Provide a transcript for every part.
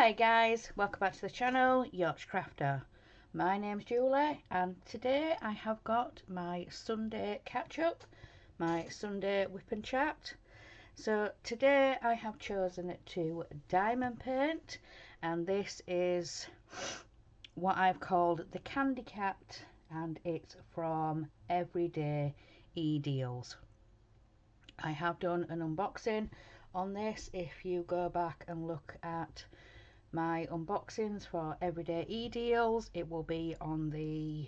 Hi guys, welcome back to the channel, Yorkshire Crafter. My name's Julie and today I have got my Sunday catch up, my Sunday whip and chat. So today I have chosen to diamond paint, and this is what I've called the Candy Cat, and it's from Everyday E-Deals. I have done an unboxing on this. If you go back and look at my unboxings for Everyday E-Deals, it will be on the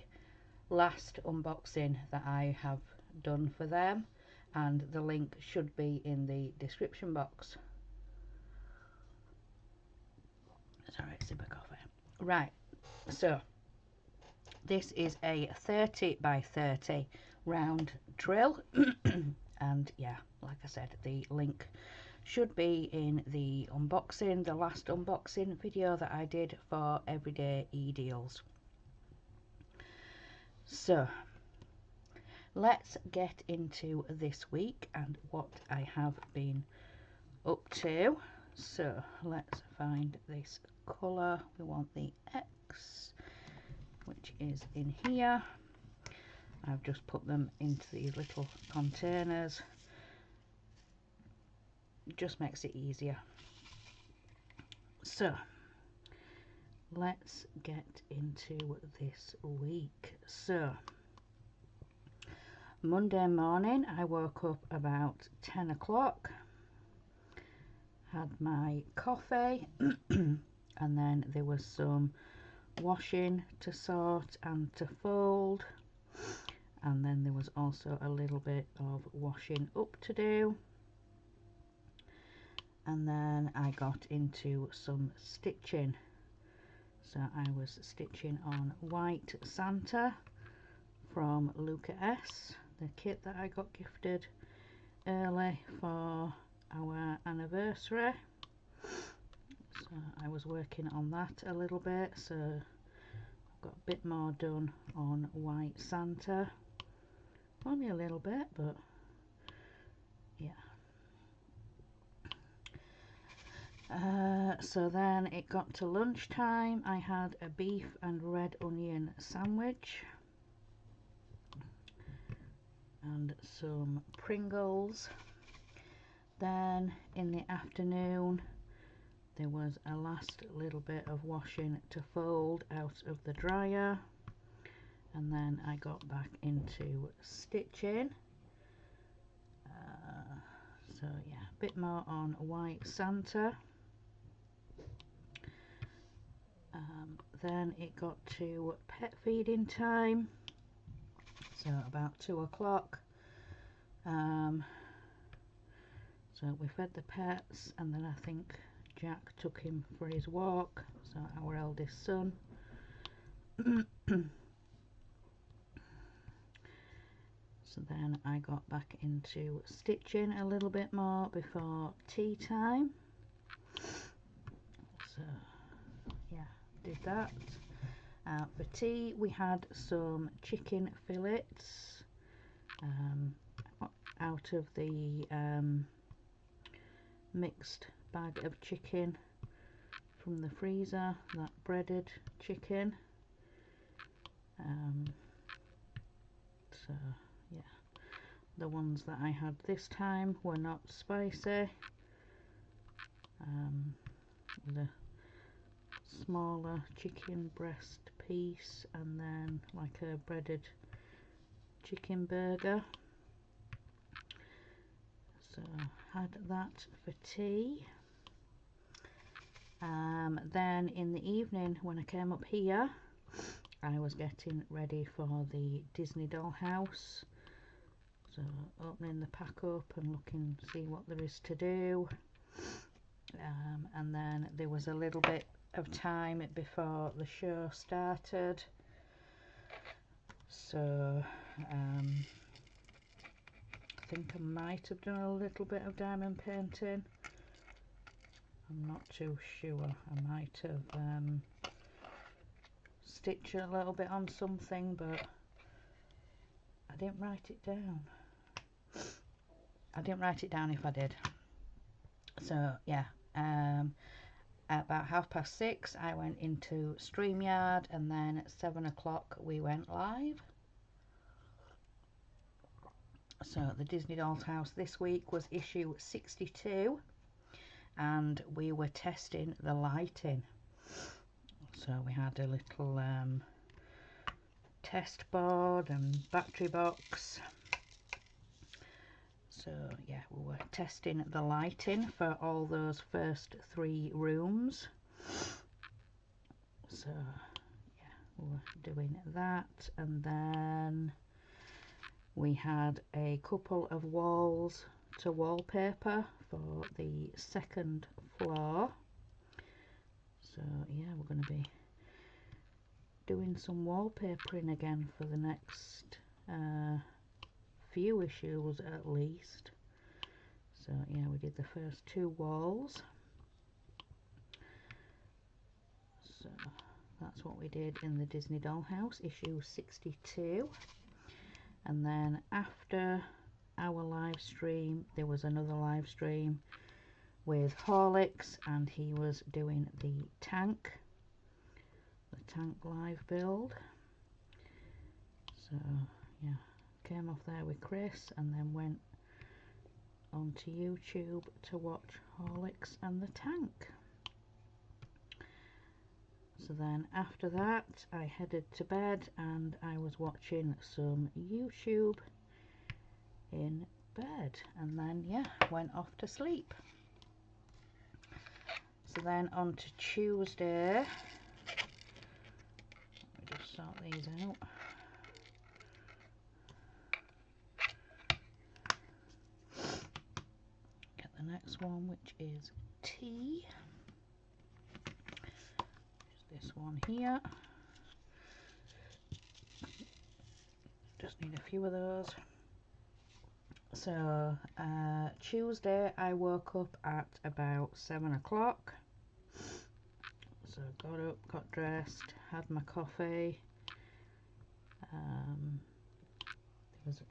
last unboxing that I have done for them, and the link should be in the description box. Sorry, sip of coffee. Right, so this is a 30 by 30 round drill and yeah, like I said, the link should be in the unboxing, the last unboxing video that I did for Everyday E-Deals. So let's get into this week and what I have been up to. So let's find this colour. We want the X, which is in here. I've just put them into these little containers. It just makes it easier. So let's get into this week. So Monday morning I woke up about 10 o'clock, had my coffee and then there was some washing to sort and to fold, and then there was also a little bit of washing up to do, and then I got into some stitching. So I was stitching on White Santa from Luca S, the kit that I got gifted early for our anniversary. So I was working on that a little bit, so I've got a bit more done on White Santa. Only a little bit, but yeah. So then it got to lunchtime. I had a beef and red onion sandwich and some Pringles. Then in the afternoon there was a last little bit of washing to fold out of the dryer, and then I got back into stitching. So yeah, a bit more on White Santa. Then it got to pet feeding time, so about 2 o'clock. So we fed the pets, and then I think Jack took him for his walk, so our eldest son. So then I got back into stitching a little bit more before tea time. So yeah, did that. For tea we had some chicken fillets out of the mixed bag of chicken from the freezer, that breaded chicken. So yeah, the ones that I had this time were not spicy. With a smaller chicken breast piece and then like a breaded chicken burger. So had that for tea. Then in the evening when I came up here, I was getting ready for the Disney dollhouse. So opening the pack up and looking to see what there is to do. And then there was a little bit of time before the show started. So I think I might have done a little bit of diamond painting. I'm not too sure. I might have stitched a little bit on something, but I didn't write it down. I didn't write it down if I did. So yeah, At about 6:30 I went into StreamYard, and then at 7 o'clock we went live. So the Disney Doll's House this week was issue 62, and we were testing the lighting. So we had a little test board and battery box. So yeah, we were testing the lighting for all those first 3 rooms. So yeah, we were doing that, and then we had a couple of walls to wallpaper for the 2nd floor. So yeah, we're going to be doing some wallpapering again for the next few issues at least. So yeah, we did the first 2 walls. So that's what we did in the Disney Dollhouse issue 62. And then after our live stream, there was another live stream with Horlicks, and he was doing the tank live build. So yeah, came off there with Chris and then went onto YouTube to watch Horlicks and the tank. So then after that I headed to bed, and I was watching some YouTube in bed, and then yeah, went off to sleep. So then on to Tuesday. Let me just sort these out. Get the next one, which is tea. There's this one here. Just need a few of those. So Tuesday I woke up at about 7 o'clock. So got up, got dressed, had my coffee. There was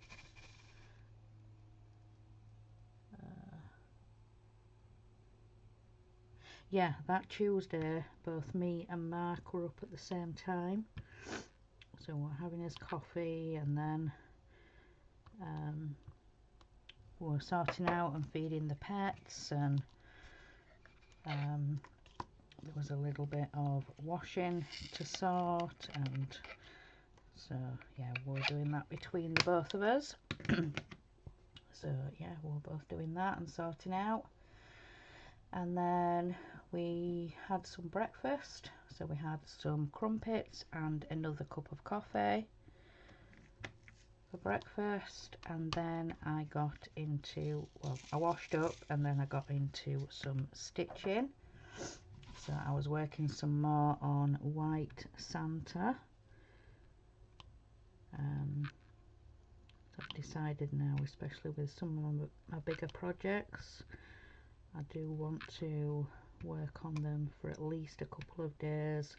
yeah, that Tuesday both me and Mark were up at the same time. So we're having his coffee, and then we're sorting out and feeding the pets, and there was a little bit of washing to sort, and so yeah, we're doing that between the both of us. So yeah, we're both doing that and sorting out. And then we had some breakfast. So we had some crumpets and another cup of coffee for breakfast, and then I got into, well, I washed up and then I got into some stitching. So I was working some more on White Santa. So I've decided now, especially with some of my bigger projects, I do want to work on them for at least a couple of days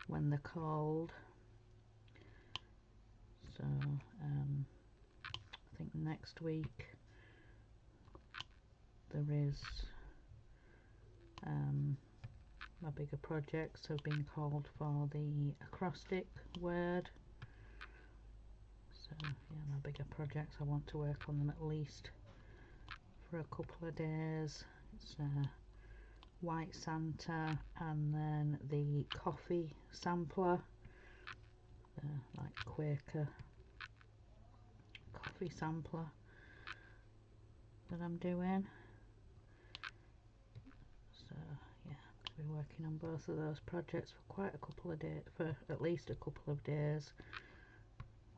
when they're cold. So I think next week there is my bigger projects have been called for the acrostic word. So yeah, my bigger projects, I want to work on them at least for a couple of days. It's White Santa, and then the coffee sampler, like Quaker coffee sampler that I'm doing. So yeah, I've been working on both of those projects for quite a couple of days, for at least a couple of days.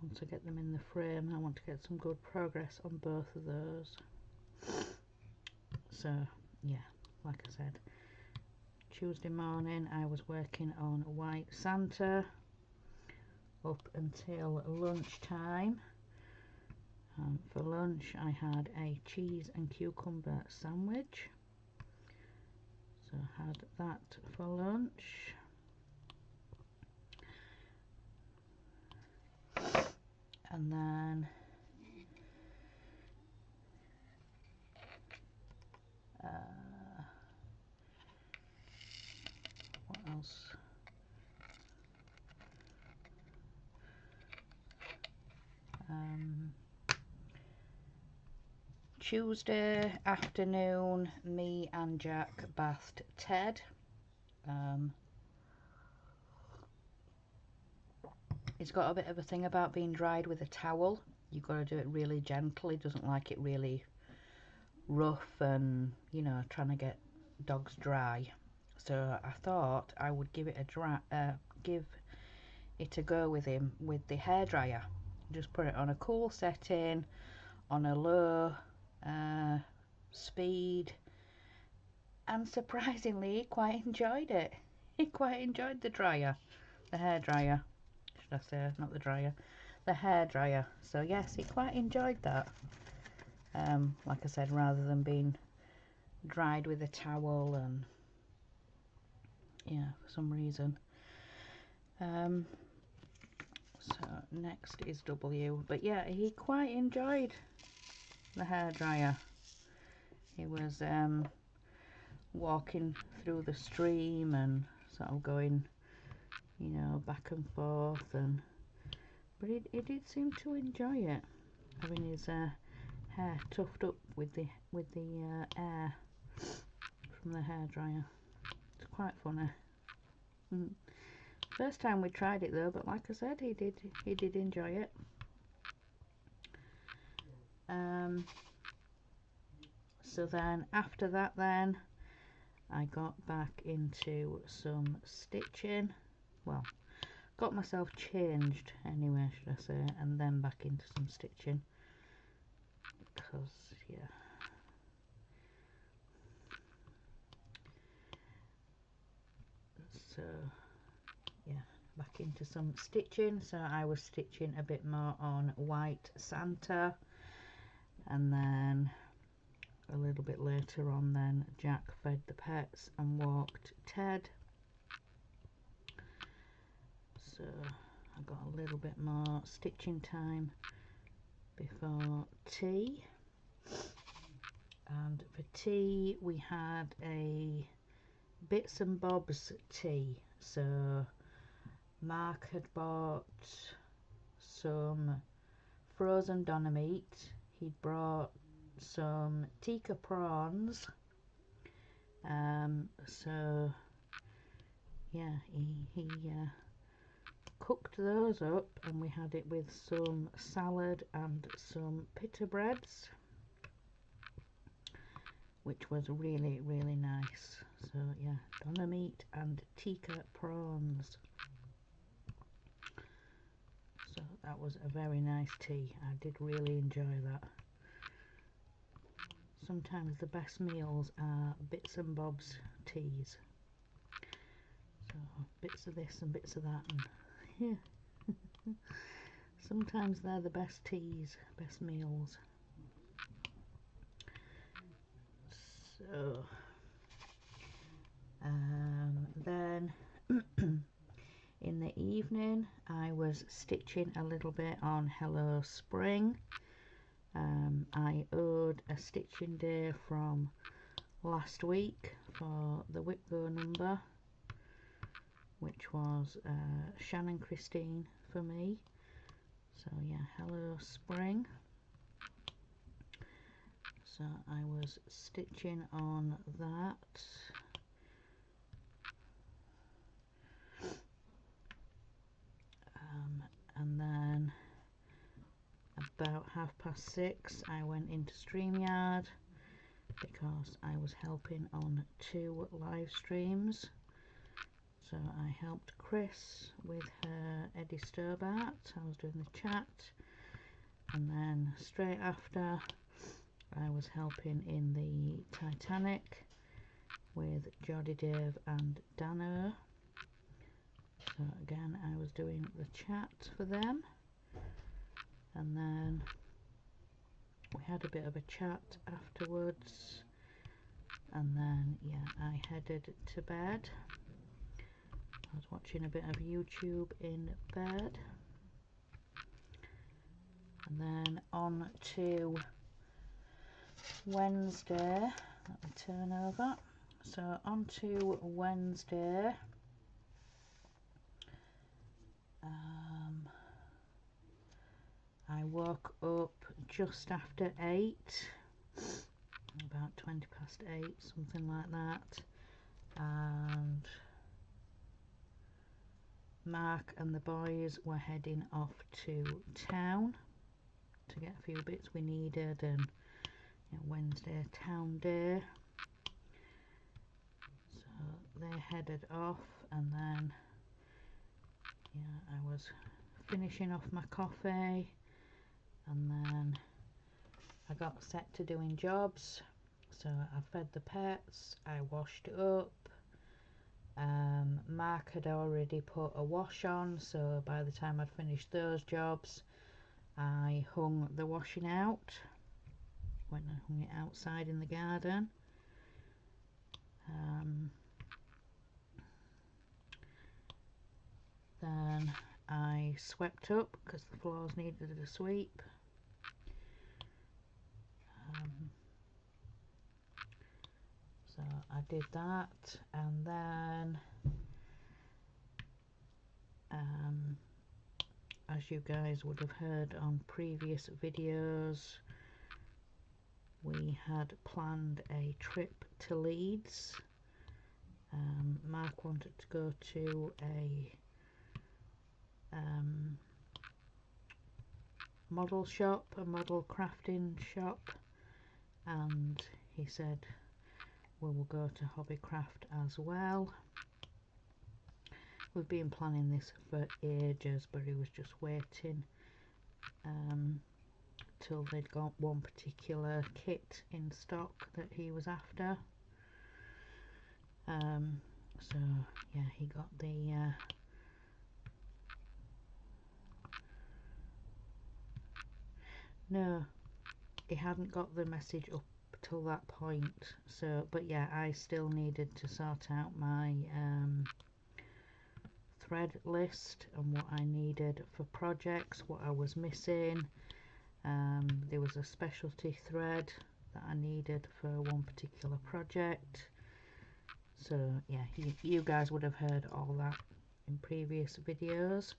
Once I get them in the frame, I want to get some good progress on both of those. So yeah, like I said, Tuesday morning I was working on White Santa up until lunchtime. For lunch I had a cheese and cucumber sandwich, so I had that for lunch. And then Tuesday afternoon, me and Jack bathed Ted. He's got a bit of a thing about being dried with a towel. You've got to do it really gently. Doesn't like it really rough and, you know, trying to get dogs dry. So I thought I would give it a go with him with the hairdryer. Just put it on a cool setting, on a low speed, and surprisingly he quite enjoyed it. He quite enjoyed the hair dryer, should I say, not the dryer, the hair dryer. So yes, he quite enjoyed that. Like I said, rather than being dried with a towel, and yeah, for some reason. So next is W, but yeah, he quite enjoyed the hair dryer. He was walking through the stream and sort of going, you know, back and forth, and but he did seem to enjoy it, having his hair tuffed up with the air from the hair dryer. It's quite funny. First time we tried it though, but like I said, he did enjoy it. So then after that, then I got back into some stitching. Well, got myself changed anyway, should I say, and then back into some stitching, because yeah, so yeah, back into some stitching. So I was stitching a bit more on White Santa, and then a little bit later on then Jack fed the pets and walked Ted. So I got a little bit more stitching time before tea. And for tea we had a bits and bobs tea. So Mark had bought some frozen doner meat. He'd brought some tikka prawns. So yeah, he cooked those up, and we had it with some salad and some pita breads, which was really nice. So yeah, doner meat and tikka prawns. So that was a very nice tea. I did really enjoy that. Sometimes the best meals are bits and bobs teas. So bits of this and bits of that, and yeah. Sometimes they're the best teas, best meals. So then in the evening I was stitching a little bit on Hello Spring. I owed a stitching day from last week for the Whip Go number, which was Shannon Christine for me. So yeah, Hello Spring. So I was stitching on that. And then about 6:30 I went into StreamYard, because I was helping on 2 live streams. So I helped Chris with her Eddie Stobart. I was doing the chat, and then straight after I was helping in the Titanic with Jodie Dave and Dano. So again, I was doing the chat for them, and then we had a bit of a chat afterwards, and then yeah, I headed to bed. I was watching a bit of YouTube in bed, and then on to Wednesday. Let me turn over. So on to Wednesday. I woke up just after 8, about 8:20, something like that, and Mark and the boys were heading off to town to get a few bits we needed, and Wednesday town day, so they headed off, and then I was finishing off my coffee, and then I got set to doing jobs. So I fed the pets, I washed up. Mark had already put a wash on, so by the time I'd finished those jobs, I hung the washing out. Went and hung it outside in the garden. Then I swept up because the floors needed a sweep. So I did that, and then as you guys would have heard on previous videos, we had planned a trip to Leeds. Mark wanted to go to a model shop, a model crafting shop, and he said we will go to Hobbycraft as well. We've been planning this for ages, but he was just waiting till they'd got one particular kit in stock that he was after. So yeah, he got the no, he hadn't got the message up till that point, so but yeah, I still needed to sort out my thread list and what I needed for projects, what I was missing. There was a specialty thread that I needed for one particular project, so yeah, you guys would have heard all that in previous videos.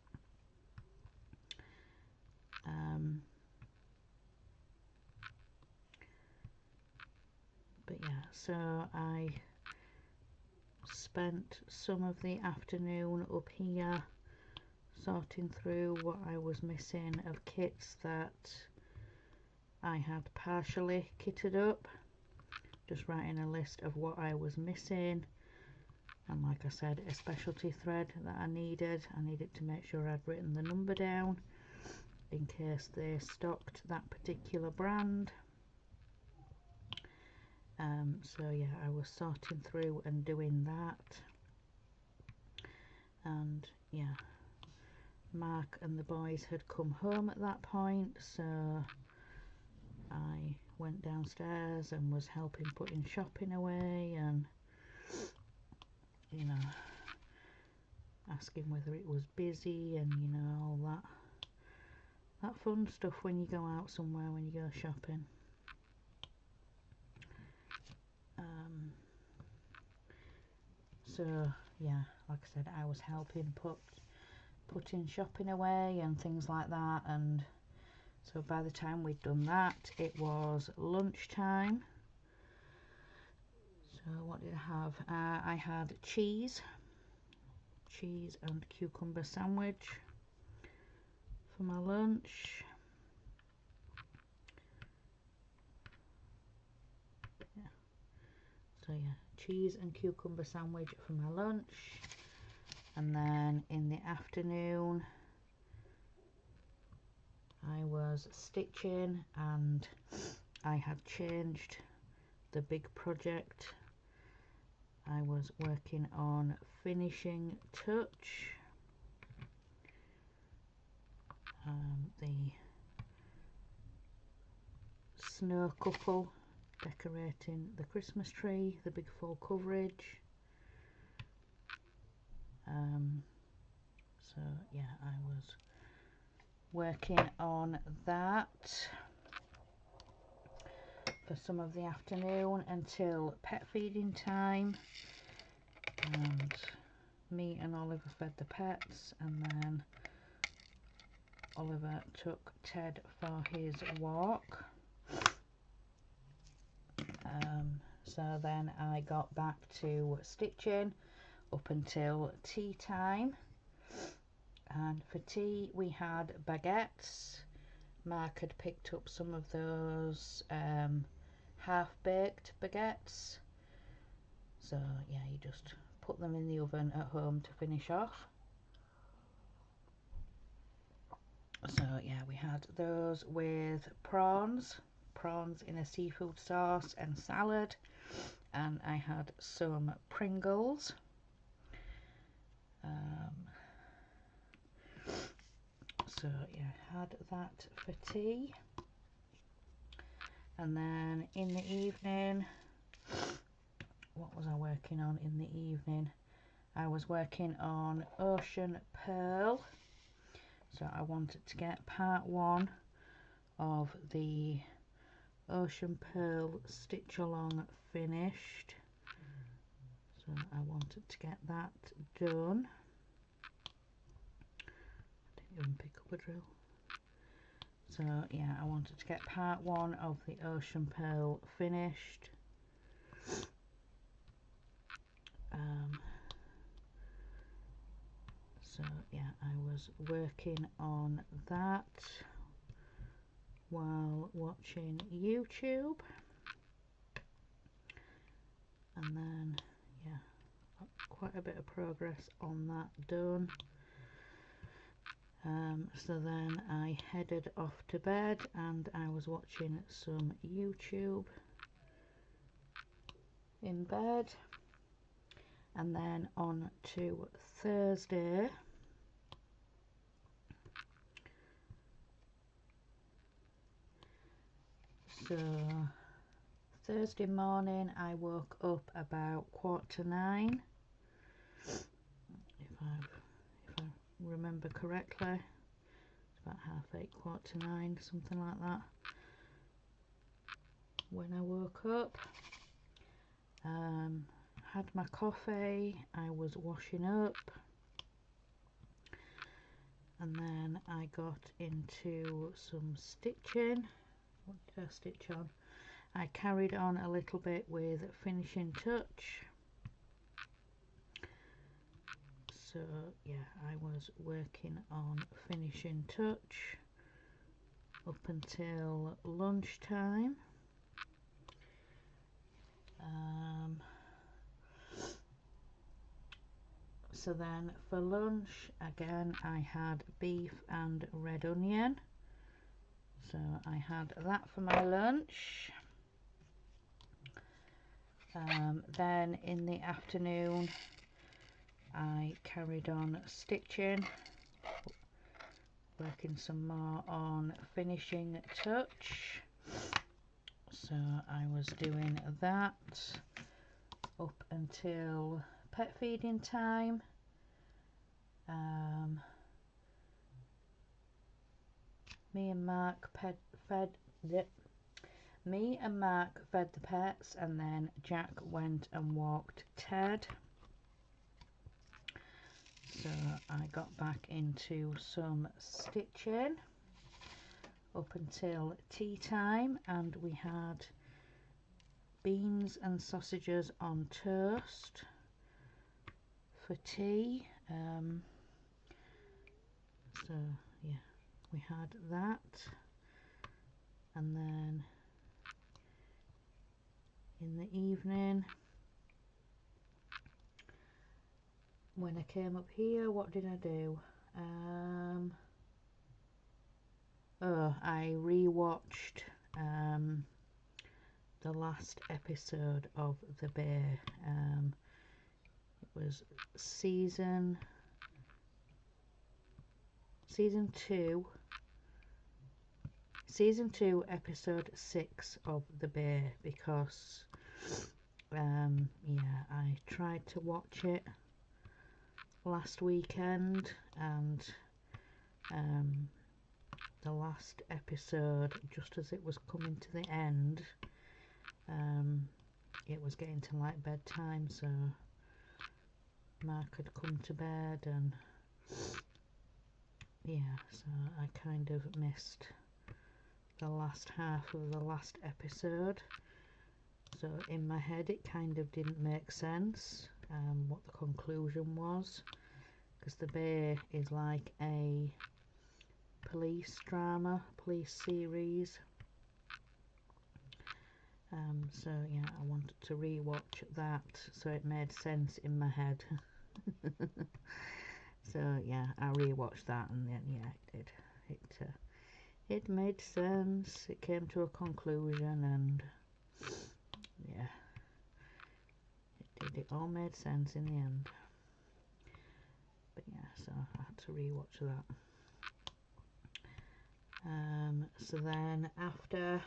But yeah, so I spent some of the afternoon up here sorting through what I was missing of kits that I had partially kitted up, just writing a list of what I was missing, and like I said, a specialty thread that I needed to make sure I'd written the number down in case they stocked that particular brand. So yeah, I was sorting through and doing that, and yeah, Mark and the boys had come home at that point, so I went downstairs and was helping putting shopping away, and asking whether it was busy, and all that fun stuff when you go out somewhere, when you go shopping. So yeah, like I said, I was helping putting shopping away and things like that, and so by the time we'd done that, it was lunchtime. So what did I have? I had cheese and cucumber sandwich for my lunch. So yeah, cheese and cucumber sandwich for my lunch, and then in the afternoon I was stitching, and I had changed the big project. I was working on finishing touch, the snow couple decorating the Christmas tree, the big full coverage. So yeah, I was working on that for some of the afternoon until pet feeding time, and me and Oliver fed the pets, and then Oliver took Ted for his walk. So then I got back to stitching up until tea time, and for tea we had baguettes. Mark had picked up some of those half-baked baguettes, so yeah, you just put them in the oven at home to finish off. So yeah, we had those with prawns in a seafood sauce and salad, and I had some Pringles. So yeah, had that for tea. And then in the evening, what was I working on in the evening? I was working on Ocean Pearl. So I wanted to get part 1 of the Ocean Pearl stitch along finished. So I wanted to get that done. I didn't even pick up a drill. So yeah, I wanted to get part 1 of the Ocean Pearl finished. So yeah, I was working on that while watching YouTube, and then yeah, quite a bit of progress on that done. So then I headed off to bed and I was watching some YouTube in bed, and then on to Thursday. So Thursday morning I woke up about 9:15, if I remember correctly. It's about 8:30, 9:15, something like that, when I woke up. Had my coffee, I was washing up, and then I got into some stitching. What did I stitch on? I carried on a little bit with finishing touch. So yeah, I was working on finishing touch up until lunchtime. So then for lunch again I had beef and red onion. So I had that for my lunch. Then in the afternoon I carried on stitching, working some more on finishing touch. So I was doing that up until pet feeding time. Me and Mark fed the pets, and then Jack went and walked Ted. So I got back into some stitching up until tea time, and we had beans and sausages on toast for tea. So yeah, we had that, and then in the evening when I came up here, what did I do? I rewatched the last episode of The Bear. It was season 2, episode 6 of The Bear, because yeah, I tried to watch it last weekend, and the last episode, just as it was coming to the end, it was getting to like bedtime, so Mark had come to bed, and yeah, so I kind of missed the last half of the last episode. So in my head it kind of didn't make sense what the conclusion was, because the Bay is like a police drama, police series. So yeah, I wanted to re-watch that so it made sense in my head. So yeah, I re-watched that, and then yeah, it did. It made sense. It came to a conclusion, and yeah, it did. It all made sense in the end. But yeah, so I had to re-watch that. So then after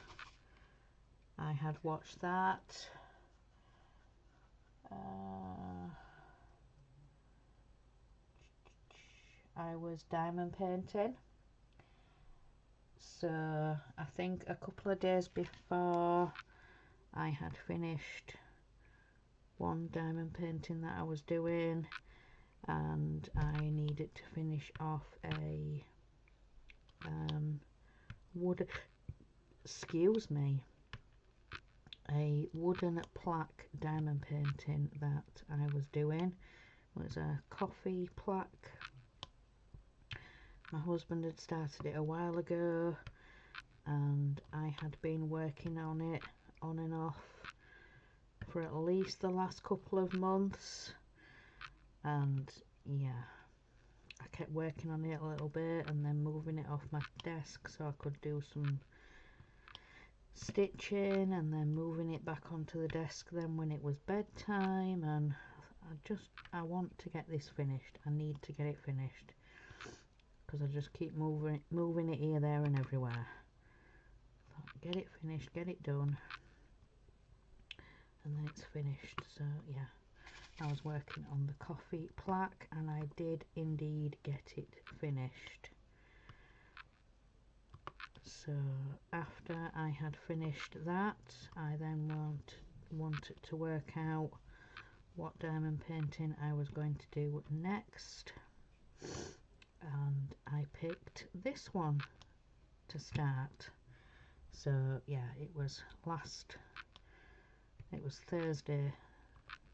I had watched that, I was diamond painting. So I think a couple of days before I had finished one diamond painting that I was doing, and I needed to finish off a wooden plaque diamond painting that I was doing. It was a coffee plaque. My husband had started it a while ago, and I had been working on it on and off for at least the last couple of months, and yeah, I kept working on it a little bit and then moving it off my desk so I could do some stitching, and then moving it back onto the desk then when it was bedtime. And I want to get this finished. I need to get it finished, because I just keep moving it here, there and everywhere. Thought, get it finished, get it done, and then it's finished. So yeah, I was working on the coffee plaque, and I did indeed get it finished. So after I had finished that, I then wanted to work out what diamond painting I was going to do next, and I picked this one to start. So yeah, it was Thursday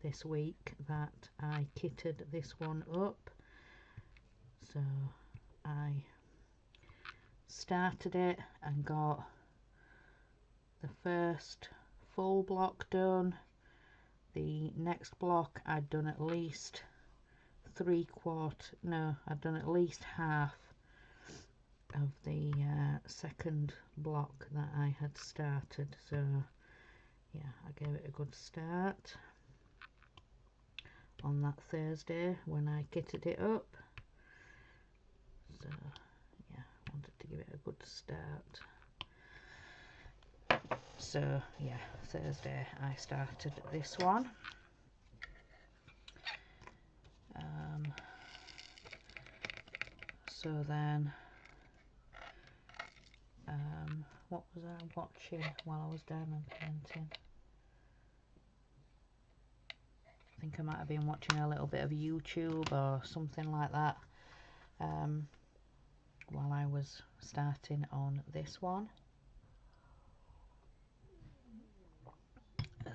this week that I kitted this one up. So I started it and got the first full block done. The next block I'd done at least I'd done at least half of the second block that I had started. So yeah, I gave it a good start on that Thursday when I kitted it up. So yeah, wanted to give it a good start. So yeah, Thursday I started this one. So then what was I watching while I was diamond painting? I think I might have been watching a little bit of YouTube or something like that while I was starting on this one.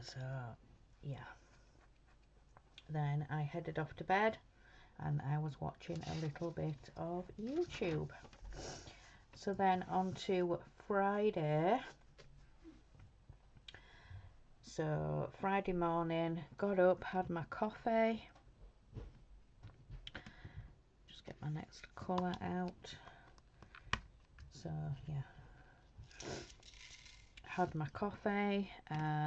So yeah, then I headed off to bed and I was watching a little bit of YouTube. So then on to Friday. So Friday morning, got up, had my coffee. Just get my next colour out. So yeah, had my coffee.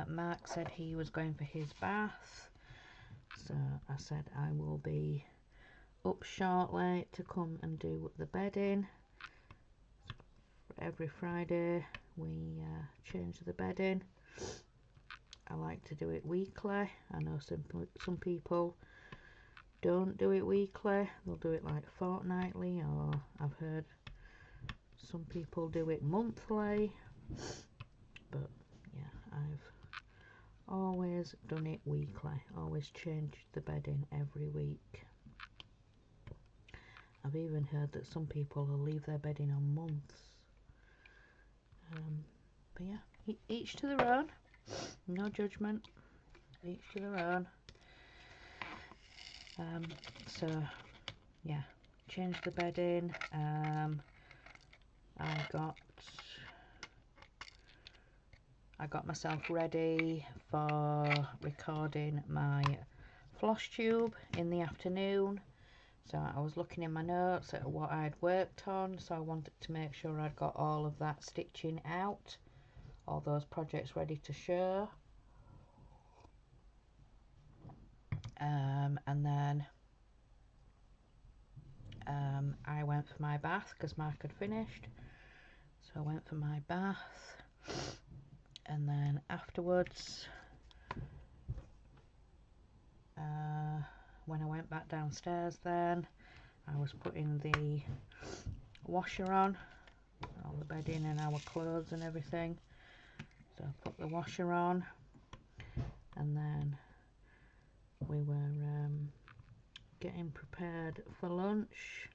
Mark said he was going for his bath, so I said I will be up shortly to come and do the bedding. Every Friday we change the bedding. I like to do it weekly. I know some people don't do it weekly, they'll do it like fortnightly, or I've heard some people do it monthly, but yeah, I've always done it weekly, always changed the bedding every week. I've even heard that some people will leave their bedding on months. But yeah, each to their own. No judgment, each to their own. So yeah, changed the bedding. I got myself ready for recording my floss tube in the afternoon. So I was looking in my notes at what I'd worked on, so I wanted to make sure I'd got all of that stitching out, all those projects ready to show. And then I went for my bath because Mark had finished, so I went for my bath, and then afterwards when I went back downstairs, then I was putting the washer on, all the bedding and our clothes and everything. So I put the washer on, and then we were getting prepared for lunch.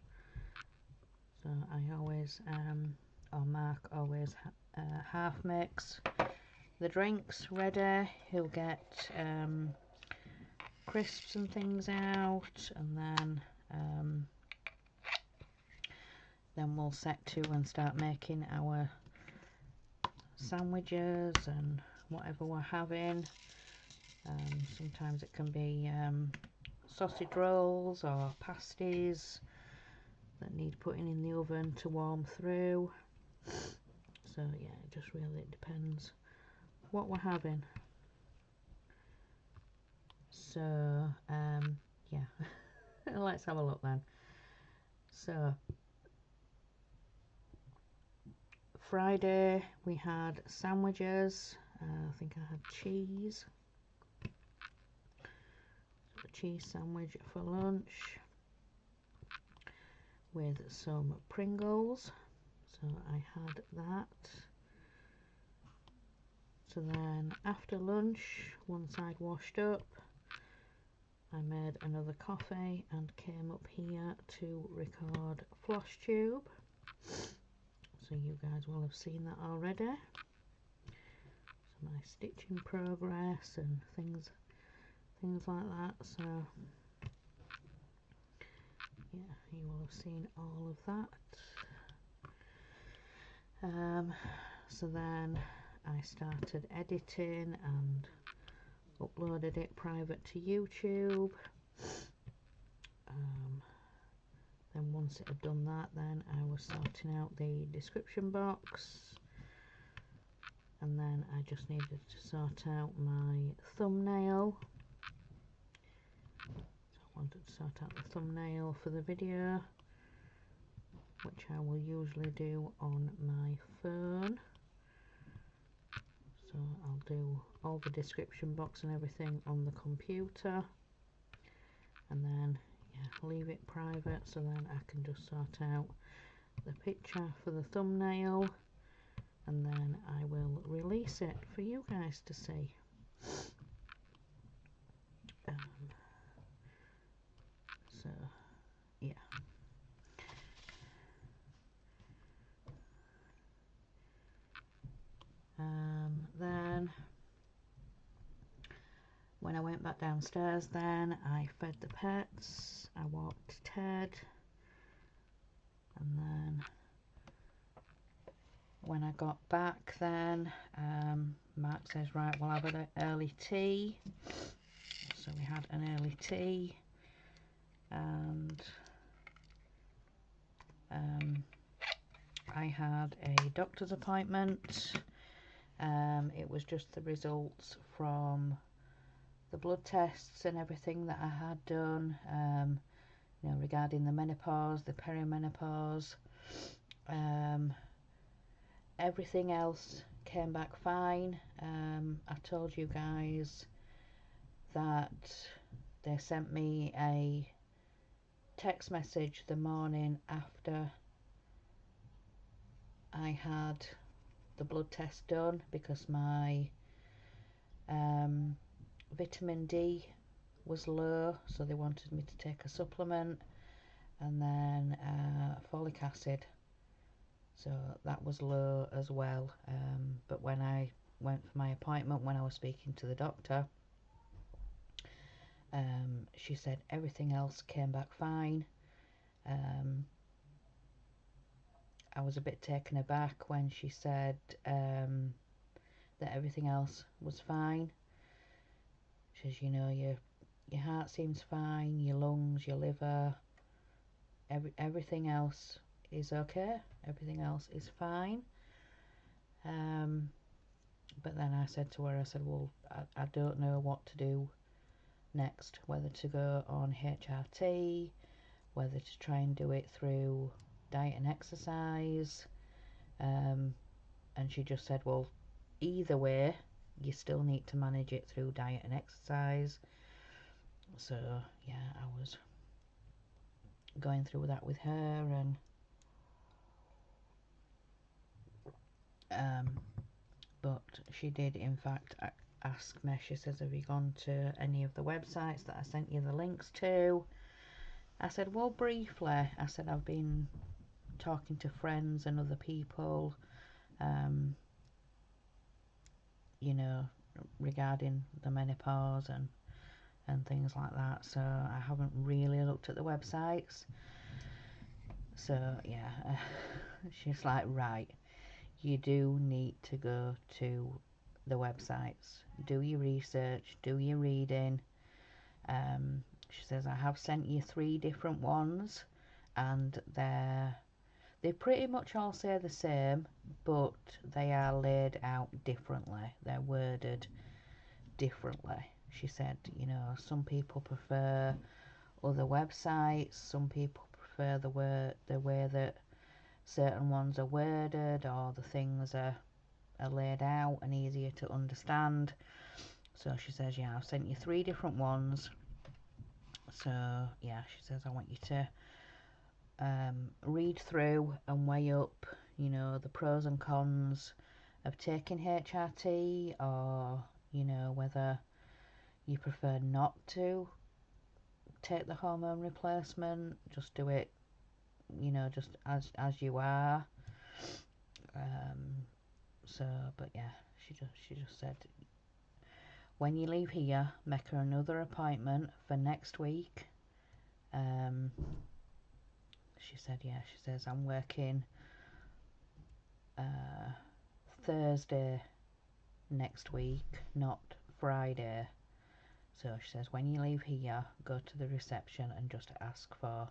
So I always, or Mark always half makes the drinks ready. He'll get crisps and things out, and then we'll set to and start making our sandwiches and whatever we're having. Sometimes it can be sausage rolls or pasties that need putting in the oven to warm through. So yeah, it just really depends what we're having. So yeah, let's have a look then. So Friday we had sandwiches. I think I had cheese. So a cheese sandwich for lunch with some Pringles. So I had that. So then after lunch, once I'd washed up, I made another coffee and came up here to record floss tube. So you guys will have seen that already. So my stitching progress and things like that. So yeah, you will have seen all of that. So then I started editing and uploaded it private to YouTube. Then once it had done that, then I was sorting out the description box, and then I just needed to sort out my thumbnail. So I wanted to sort out the thumbnail for the video, which I will usually do on my phone. So I'll do all the description box and everything on the computer, and then yeah, leave it private, so then I can just sort out the picture for the thumbnail, and then I will release it for you guys to see. So yeah, then when I went back downstairs, then I fed the pets, I walked Ted, and then when I got back, then Mark says, right, we'll have an early tea. So we had an early tea, and I had a doctor's appointment. It was just the results from the blood tests and everything that I had done, you know, regarding the menopause, the perimenopause. Everything else came back fine. I told you guys that they sent me a text message the morning after I had the blood test done, because my vitamin D was low, so they wanted me to take a supplement, and then folic acid, so that was low as well. But when I went for my appointment, when I was speaking to the doctor, she said everything else came back fine. I was a bit taken aback when she said that everything else was fine. She says, you know, your heart seems fine, your lungs, your liver, everything else is okay. Everything else is fine. But then I said to her, I said, well, I don't know what to do next, whether to go on HRT, whether to try and do it through diet and exercise. And she just said, well, either way, you still need to manage it through diet and exercise. So yeah, I was going through that with her, and but she did in fact ask me. She says, have you gone to any of the websites that I sent you the links to? I said, well, briefly. I said, I've been talking to friends and other people, you know, regarding the menopause and things like that. So I haven't really looked at the websites. So yeah, she's like, right, you do need to go to the websites, do your research, do your reading. She says, I have sent you 3 different ones, and they pretty much all say the same, but they are laid out differently. They're worded differently. She said, you know, some people prefer other websites, some people prefer the way that certain ones are worded, or the things are laid out and easier to understand. So she says, yeah, I've sent you 3 different ones. So yeah, she says, I want you to read through and weigh up, you know, the pros and cons of taking HRT, or, you know, whether you prefer not to take the hormone replacement, just do it, you know, just as you are. So, but yeah, she just said, when you leave here, make her another appointment for next week. She said, yeah, she says, I'm working Thursday next week, not Friday. So she says, when you leave here, go to the reception and just ask for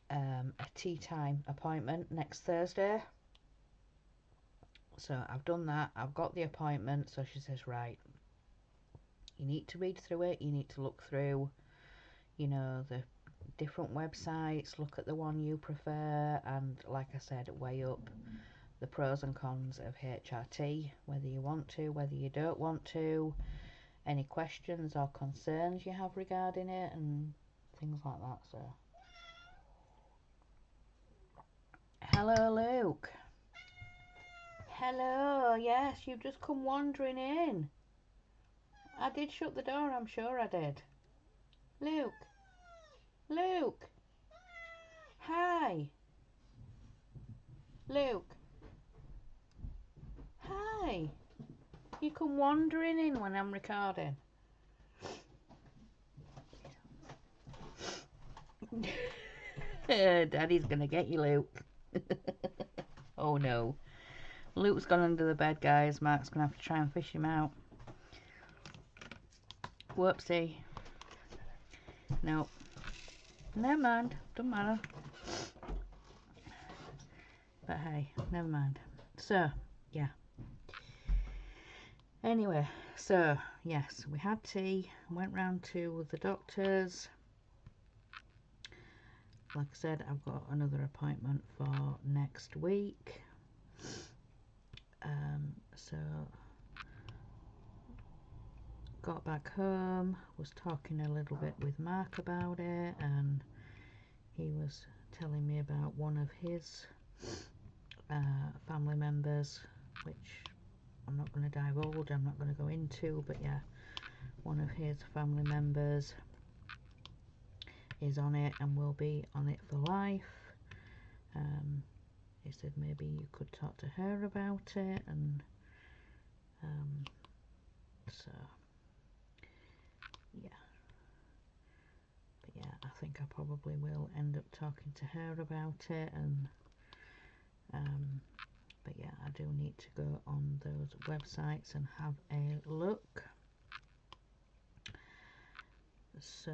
a tea time appointment next Thursday. So I've done that, I've got the appointment. So she says, right, you need to read through it, you need to look through, you know, the different websites, look at the one you prefer, and like I said, weigh up the pros and cons of HRT, whether you want to, whether you don't want to, any questions or concerns you have regarding it, and things like that. So hello, Luke. Hello. Yes, you've just come wandering in. I did shut the door, I'm sure I did. Luke. Luke. Hi. Luke. Hi. You come wandering in when I'm recording. Daddy's gonna get you, Luke. Oh no. Luke's gone under the bed, guys. Mark's gonna have to try and fish him out. Whoopsie. No. Never mind. Doesn't matter. But hey, never mind. So, yeah. Anyway, so, yes, we had tea. Went round to the doctor's. Like I said, I've got another appointment for next week. So got back home, was talking a little bit with Mark about it, and he was telling me about one of his family members, which I'm not going to divulge, I'm not going to go into, but yeah, one of his family members is on it and will be on it for life. he said maybe you could talk to her about it, and so yeah. But yeah, I think I probably will end up talking to her about it, and but yeah, I do need to go on those websites and have a look. So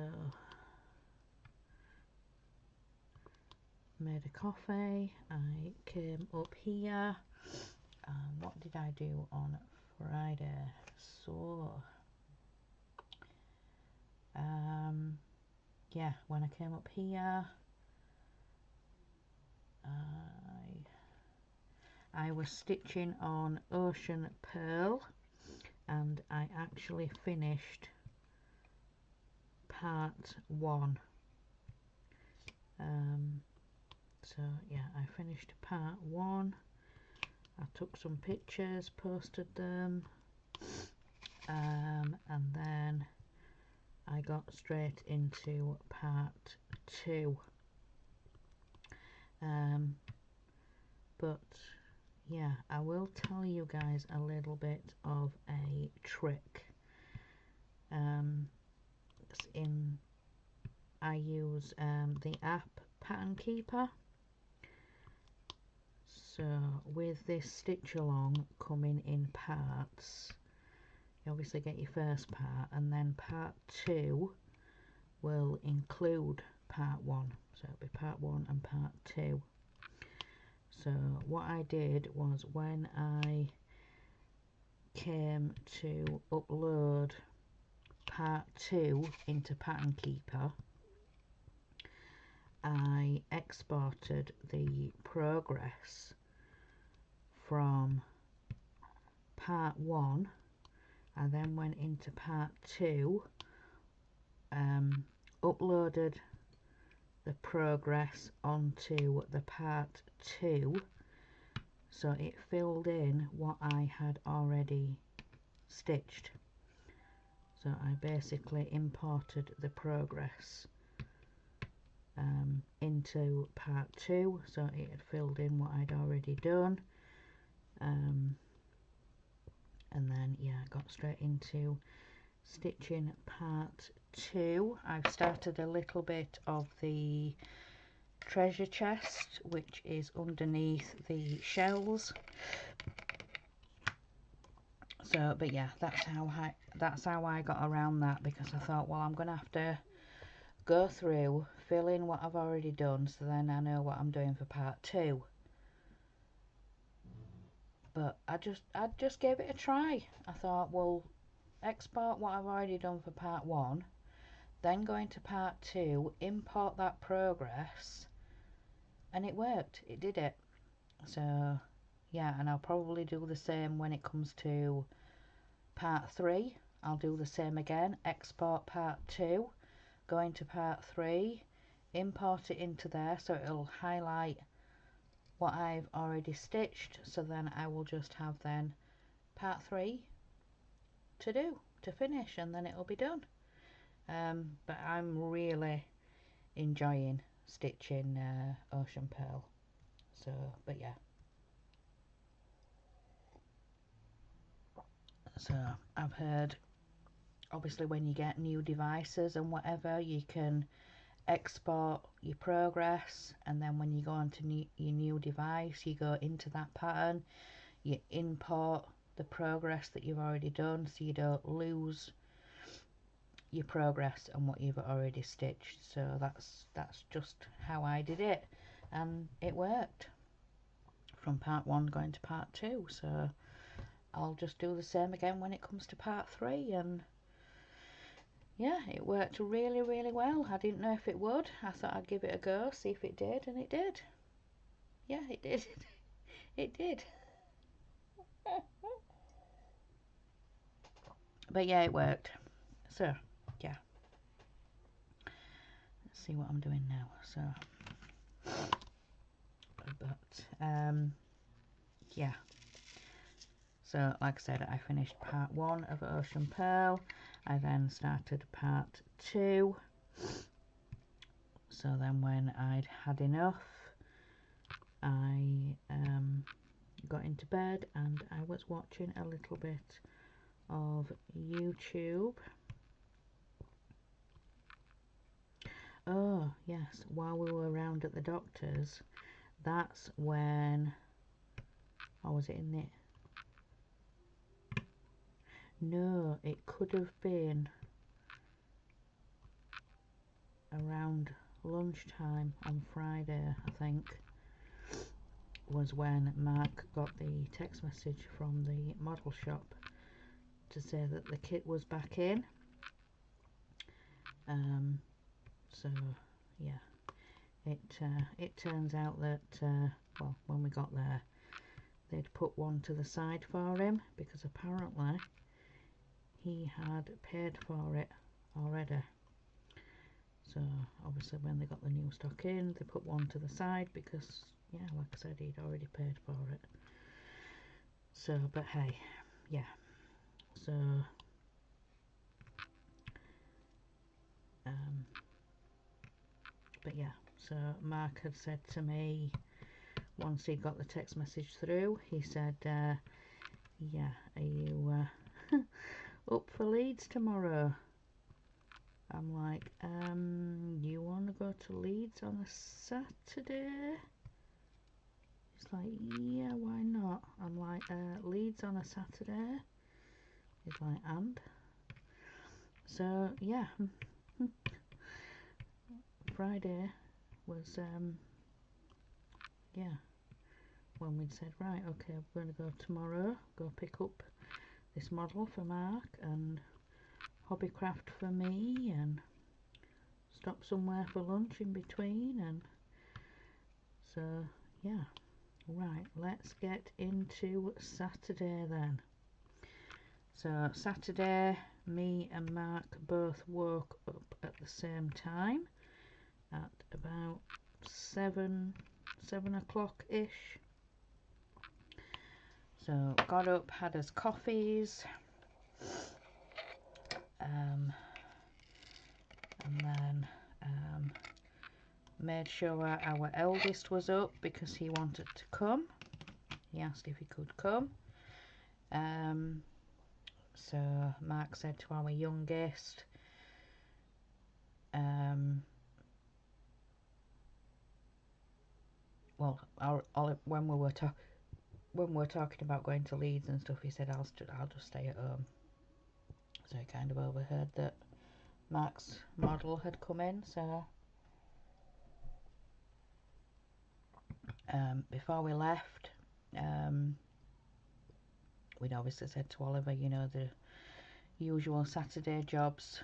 made a coffee, I came up here, what did I do on Friday? So yeah, when I came up here, I was stitching on Ocean Pearl, and I actually finished part 1. So yeah, I finished part 1. I took some pictures, posted them, and then I got straight into part 2. But yeah, I will tell you guys a little bit of a trick. I use the app Pattern Keeper. So with this stitch along coming in parts, you obviously get your first part, and then part 2 will include part 1. So it'll be part 1 and part 2. So what I did was, when I came to upload part 2 into Pattern Keeper, I exported the progress from part 1. I then went into part 2, uploaded the progress onto the part 2, so it filled in what I had already stitched. So I basically imported the progress into part 2, so it had filled in what I'd already done, and then yeah, I got straight into stitching part 2. I've started a little bit of the treasure chest, which is underneath the shells. So but yeah, that's how I got around that, because I thought, well, I'm gonna have to go through, fill in what I've already done, so then I know what I'm doing for part 2. But I just gave it a try. I thought, well, export what I've already done for part 1, then go into part 2, import that progress, and it worked. It did it. So yeah, and I'll probably do the same when it comes to part 3. I'll do the same again, export part 2, go into part 3, import it into there, so it'll highlight what I've already stitched, so then I will just have then part 3 to finish, and then it'll be done. But I'm really enjoying stitching Ocean Pearl. So but yeah, so I've heard, obviously when you get new devices and whatever, you can export your progress, and then when you go onto your new device, you go into that pattern, you import the progress that you've already done, so you don't lose your progress and what you've already stitched. So that's just how I did it, and it worked from part 1 going to part 2. So I'll just do the same again when it comes to part 3, and yeah, it worked really, really well. I didn't know if it would. I thought I'd give it a go, see if it did, and it did. Yeah, it did. It did. But yeah, it worked. So yeah, let's see what I'm doing now. So but yeah, so like I said, I finished part 1 of Ocean Pearl. I then started part 2. So then when I'd had enough, I got into bed and I was watching a little bit of YouTube. Oh yes, while we were around at the doctor's, that's when, or was it in it? No, it could have been around lunchtime on Friday, I think, was when Mark got the text message from the model shop to say that the kit was back in. So yeah, it turns out that well, when we got there, they'd put one to the side for him because apparently he had paid for it already. So obviously when they got the new stock in, they put one to the side because, yeah, like I said, he'd already paid for it. So, but hey, yeah. So but yeah, so Mark had said to me once he got the text message through, he said, yeah, are you up for Leeds tomorrow? I'm like, you want to go to Leeds on a Saturday? He's like, yeah, why not? I'm like, Leeds on a Saturday? He's like, and? So, yeah. Friday was, yeah, when we'd said, right, okay, we're going to go tomorrow, go pick up this model for Mark and hobbycraft for me and stop somewhere for lunch in between. And so, yeah. Right, let's get into Saturday then. So Saturday, me and Mark both woke up at the same time at about 7 o'clock ish. So got up, had us coffees, and then made sure our eldest was up because he wanted to come. He asked if he could come. So Mark said to our youngest, well, when we were talking about going to Leeds and stuff, he said, I'll just stay at home. So he kind of overheard that Mark's model had come in. So before we left, we'd obviously said to Oliver, you know, the usual Saturday jobs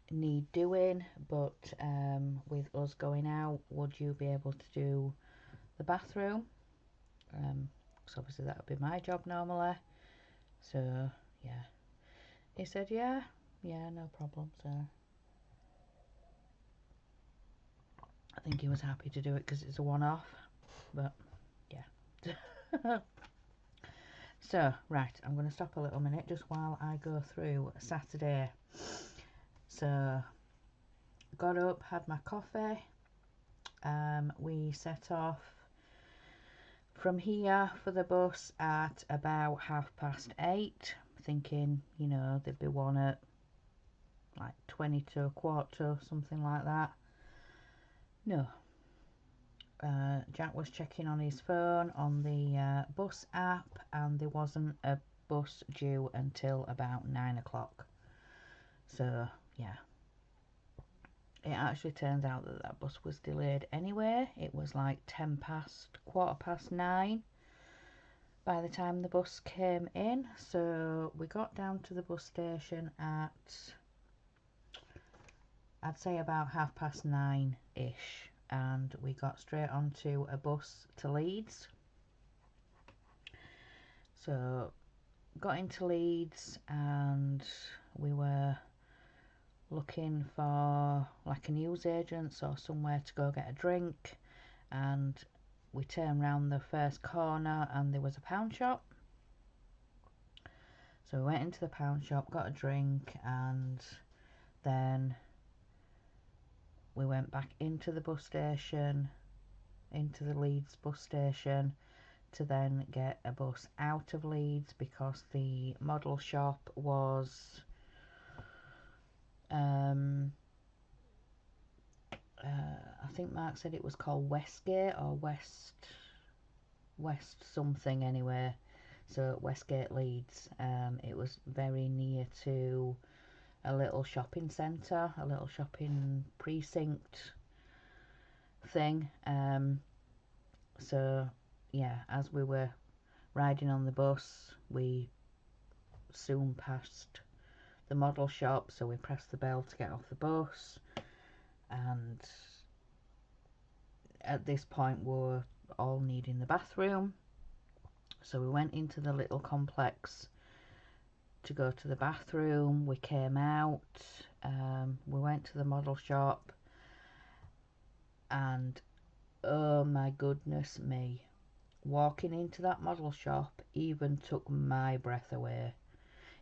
need doing, but with us going out, would you be able to do the bathroom? Because obviously that would be my job normally. So yeah, he said yeah, no problem. So I think he was happy to do it because it's a one-off, but yeah. So right, I'm going to stop a little minute just while I go through Saturday. So got up, had my coffee, we set off from here for the bus at about 8:30, thinking, you know, there'd be one at like 20 to a quarter, something like that. No. Jack was checking on his phone on the bus app, and there wasn't a bus due until about 9 o'clock. So yeah, it actually turns out that that bus was delayed anyway. It was like 9:15 by the time the bus came in. So we got down to the bus station at, I'd say, about 9:30 ish, and we got straight onto a bus to Leeds. So got into Leeds and we were looking for like a newsagent or somewhere to go get a drink, and we turned round the first corner and there was a pound shop. So we went into the pound shop, got a drink, and then we went back into the bus station, into the Leeds bus station to then get a bus out of Leeds, because the model shop was I think Mark said it was called Westgate or West something anyway. So Westgate Leeds. It was very near to a little shopping centre, a little shopping precinct thing. So yeah, as we were riding on the bus, we soon passed the model shop, so we pressed the bell to get off the bus, and at this point we're all needing the bathroom, so we went into the little complex to go to the bathroom. We came out, we went to the model shop, and oh my goodness me, walking into that model shop even took my breath away.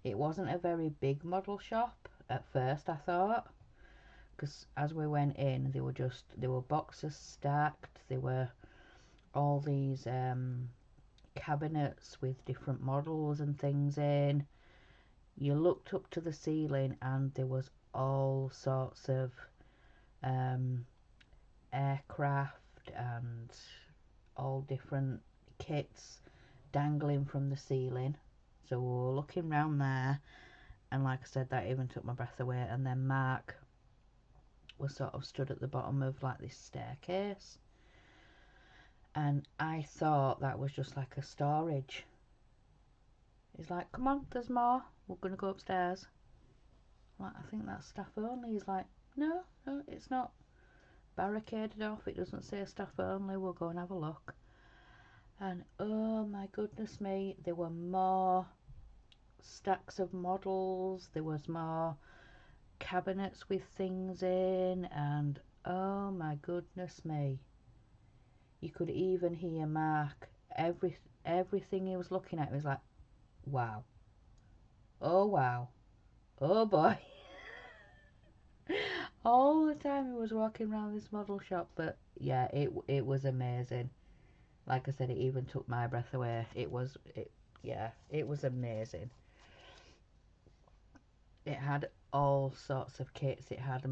It wasn't a very big model shop at first, I thought, because as we went in, there were boxes stacked, there were all these cabinets with different models and things in. You looked up to the ceiling and there was all sorts of aircraft and all different kits dangling from the ceiling. So we were looking round there, and like I said, that even took my breath away. And then Mark was sort of stood at the bottom of like this staircase, and I thought that was just like a storage. He's like, come on, there's more, we're gonna go upstairs. Like, I think that's staff only. He's like, no, it's not barricaded off, it doesn't say staff only, we'll go and have a look. And oh my goodness me, there were more stacks of models, there was more cabinets with things in, and oh my goodness me, you could even hear Mark, everything he was looking at, he was like, wow, oh wow, oh boy. All the time he was walking around this model shop. But yeah, it was amazing. Like I said, it even took my breath away. It was amazing. It had all sorts of kits. It had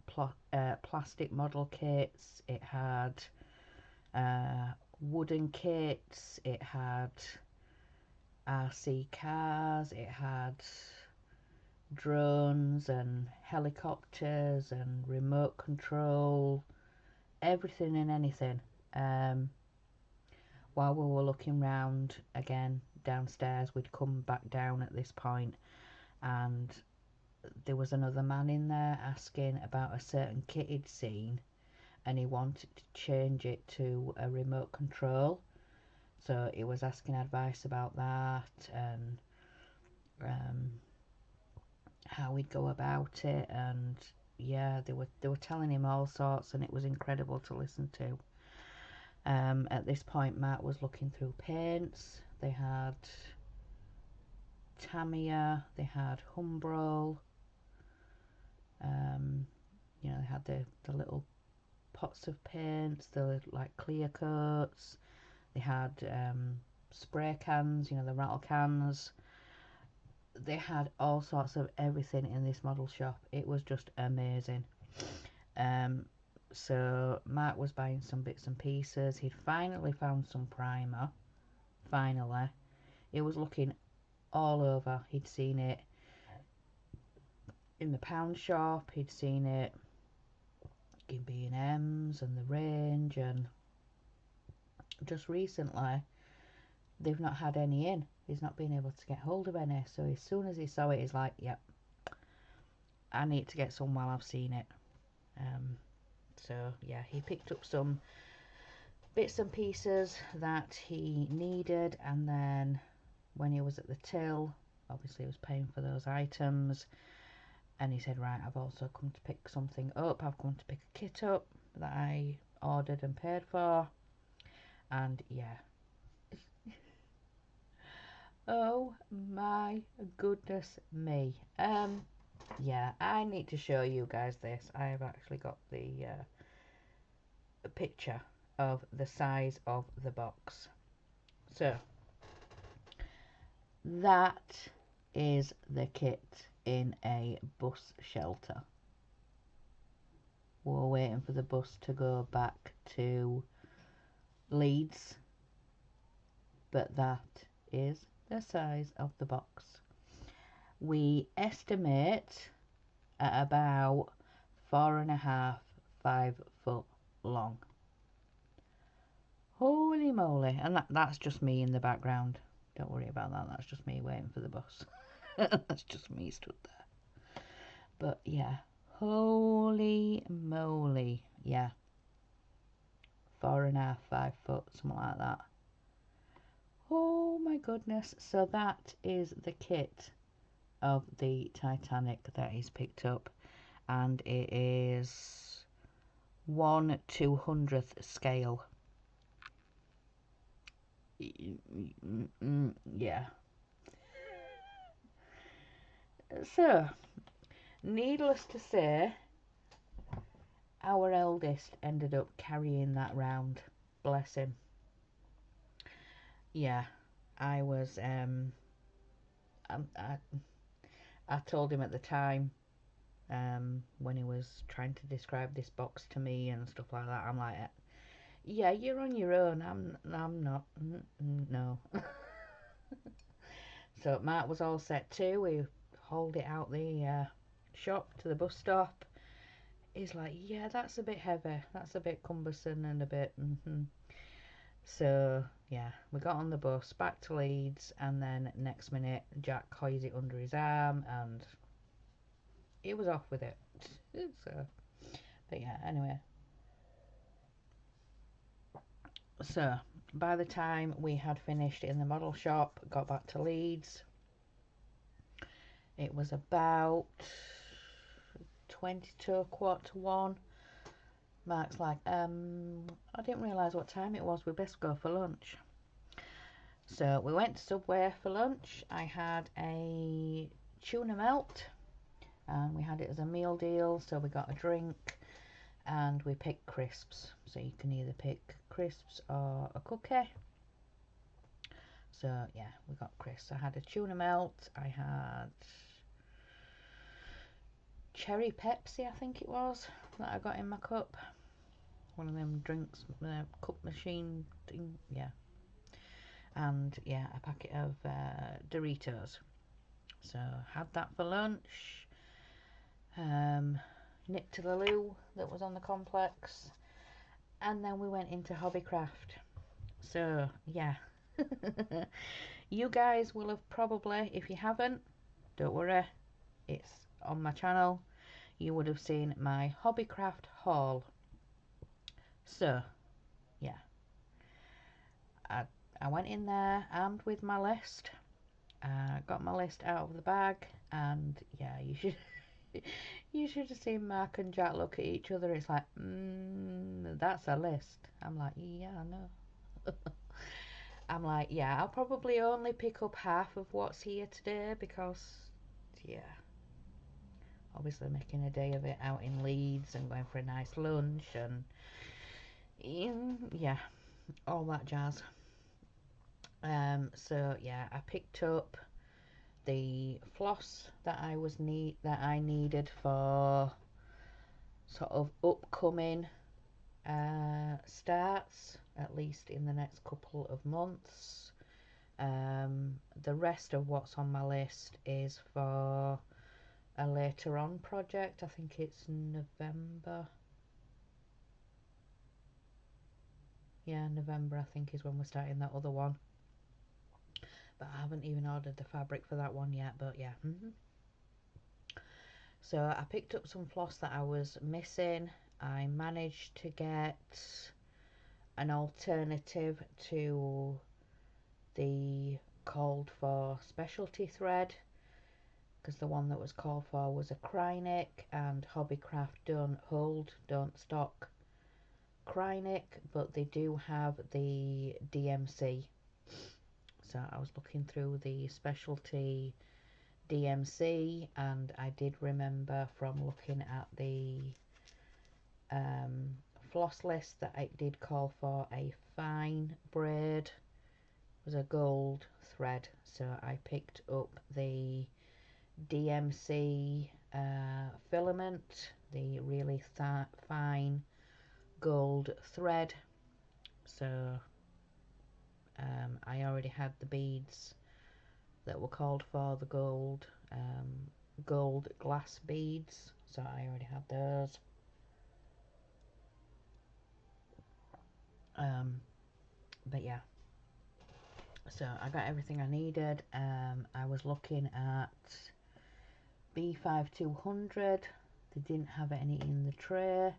plastic model kits. It had wooden kits. It had RC cars. It had drones and helicopters and remote control. Everything and anything. While we were looking round again downstairs, we'd come back down at this point, and there was another man in there asking about a certain kit he'd seen, and he wanted to change it to a remote control. So he was asking advice about that, and how we'd go about it, and yeah, they were telling him all sorts, and it was incredible to listen to. At this point, Matt was looking through paints. They had Tamiya, they had Humbrol, they had the little pots of paints, the like clear coats. They had spray cans, the rattle cans. They had all sorts of everything in this model shop. It was just amazing. So Mark was buying some bits and pieces. He'd finally found some primer. Finally. It was looking all over. He'd seen it in the pound shop. He'd seen it in B&M's and the range. And just recently, they've not had any in. He's not been able to get hold of any. So as soon as he saw it, he's like, yep, I need to get some while I've seen it. So yeah, he picked up some bits and pieces that he needed, and then when he was at the till, obviously he was paying for those items, and he said, right, I've also come to pick something up. I've come to pick a kit up that I ordered and paid for. And yeah, oh my goodness me. Yeah, I need to show you guys this. I have actually got the picture. of the size of the box. So that is the kit in a bus shelter. We're waiting for the bus to go back to Leeds, but that is the size of the box. We estimate at about 4.5, 5 foot long. Holy moly. And that's just me in the background. Don't worry about that. That's just me waiting for the bus. That's just me stood there. But yeah. Holy moly. Yeah. 4.5, 5 foot. Something like that. Oh my goodness. So that is the kit of the Titanic that he's picked up. And it is 1/200th scale. Yeah. So, needless to say, our eldest ended up carrying that round. Bless him. Yeah, I was, I told him at the time, when he was trying to describe this box to me and stuff like that, I'm like, yeah, you're on your own. I'm not. No. So Mark was all set too. We hauled it out the shop to the bus stop. He's like, yeah, that's a bit heavy. That's a bit cumbersome and a bit. So yeah, we got on the bus back to Leeds, and then next minute Jack coils it under his arm, and he was off with it. So, but yeah, anyway. So by the time we had finished in the model shop, got back to Leeds, it was about 22 1:15. Mark's like, I didn't realise what time it was. We best go for lunch. So we went to Subway for lunch. I had a tuna melt, and we had it as a meal deal. So we got a drink, and we picked crisps. So you can either pick crisps or a cookie. So yeah, we got crisps. I had a tuna melt. I had cherry Pepsi, I think it was, that I got in my cup. One of them drinks, cup machine thing, yeah. And yeah, a packet of Doritos. So had that for lunch. Nipped to the loo that was on the complex, and then we went into Hobbycraft. So yeah. You guys will have probably, if you haven't, don't worry, it's on my channel. You would have seen my Hobbycraft haul. So yeah, I went in there armed with my list. Got my list out of the bag, and yeah, you should you should have seen Mark and Jack look at each other. It's like, that's a list. I'm like, yeah, I know. I'm like, yeah, I'll probably only pick up half of what's here today because, yeah, obviously making a day of it out in Leeds and going for a nice lunch and, yeah, all that jazz. So yeah, I picked up the floss that I needed for sort of upcoming starts, at least in the next couple of months. The rest of what's on my list is for a later on project. I think it's November. Yeah, November I think is when we're starting that other one. But I haven't even ordered the fabric for that one yet, but yeah. So I picked up some floss that I was missing. I managed to get an alternative to the called for specialty thread, because the one that was called for was a Krynic, and Hobbycraft don't stock Krynic, but they do have the DMC. So I was looking through the specialty DMC, and I did remember from looking at the floss list that it did call for a fine braid. It was a gold thread, so I picked up the DMC filament, the really fine gold thread. So I already had the beads that were called for, the gold glass beads, so I already had those. But yeah, so I got everything I needed. I was looking at B5200. They didn't have any in the tray,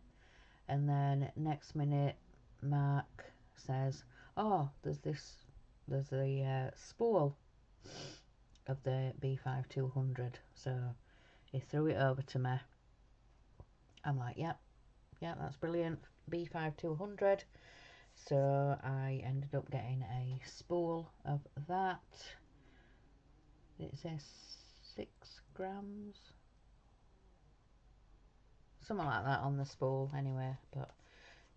and then next minute Mark says, oh, there's a spool of the B5200, so he threw it over to me. I'm like, yep, that's brilliant, B5200. So I ended up getting a spool of that. It says 6 grams, something like that on the spool anyway. But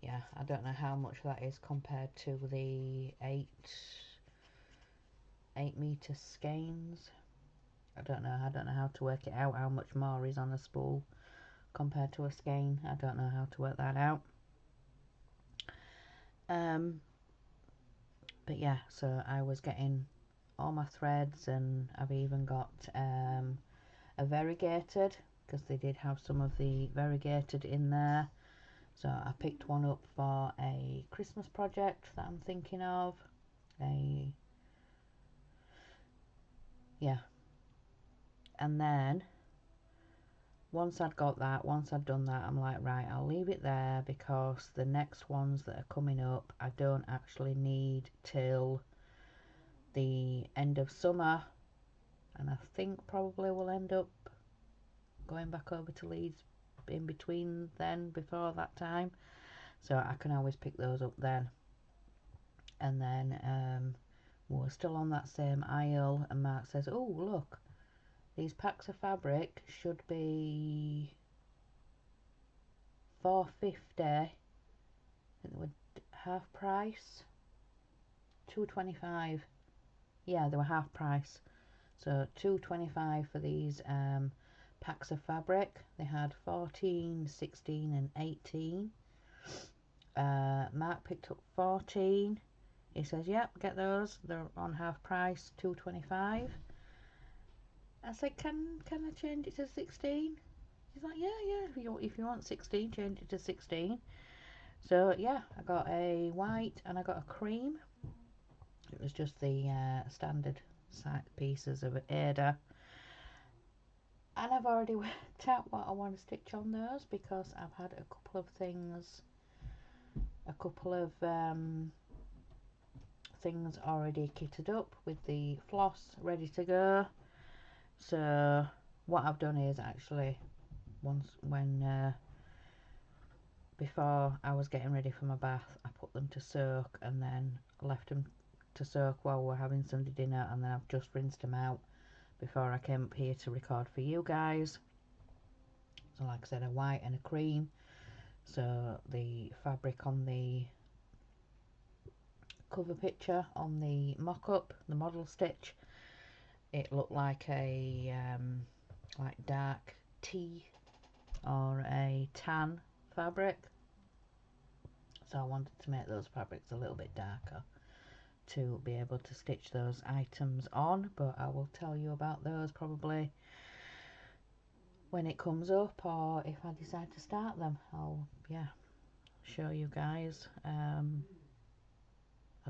yeah, I don't know how much that is compared to the 8 meter skeins. I don't know how to work it out, how much more is on a spool compared to a skein. I don't know how to work that out. But yeah, so I was getting all my threads, and I've even got a variegated, because they did have some of the variegated in there. So I picked one up for a Christmas project that I'm thinking of. Yeah. And then once I'd got that, once I'd done that, I'm like, right, I'll leave it there, because the next ones that are coming up I don't actually need till the end of summer, and I think probably we'll end up going back over to Leeds in between then, before that time, so I can always pick those up then. And then we're still on that same aisle, and Mark says, oh look, these packs of fabric should be £4.50. I think they were half price, £2.25. Yeah, they were half price. So £2.25 for these packs of fabric. They had 14, 16 and 18. Mark picked up 14. He says, yep, get those. They're on half price, £2.25. I said, can I change it to 16? He's like, yeah, if you want 16, change it to 16. So yeah, I got a white and I got a cream. It was just the standard pieces of Ada. And I've already worked out what I want to stitch on those, because I've had a couple of things already kitted up with the floss ready to go. So what I've done is actually, before I was getting ready for my bath, I put them to soak and then left them to soak while we're having Sunday dinner, and then I've just rinsed them out before I came up here to record for you guys. So like I said, a white and a cream. So the fabric on the cover picture on the mock-up, the model stitch, it looked like a like dark tea or a tan fabric. So I wanted to make those fabrics a little bit darker to be able to stitch those items on, but I will tell you about those probably when it comes up, or if I decide to start them, I'll show you guys. I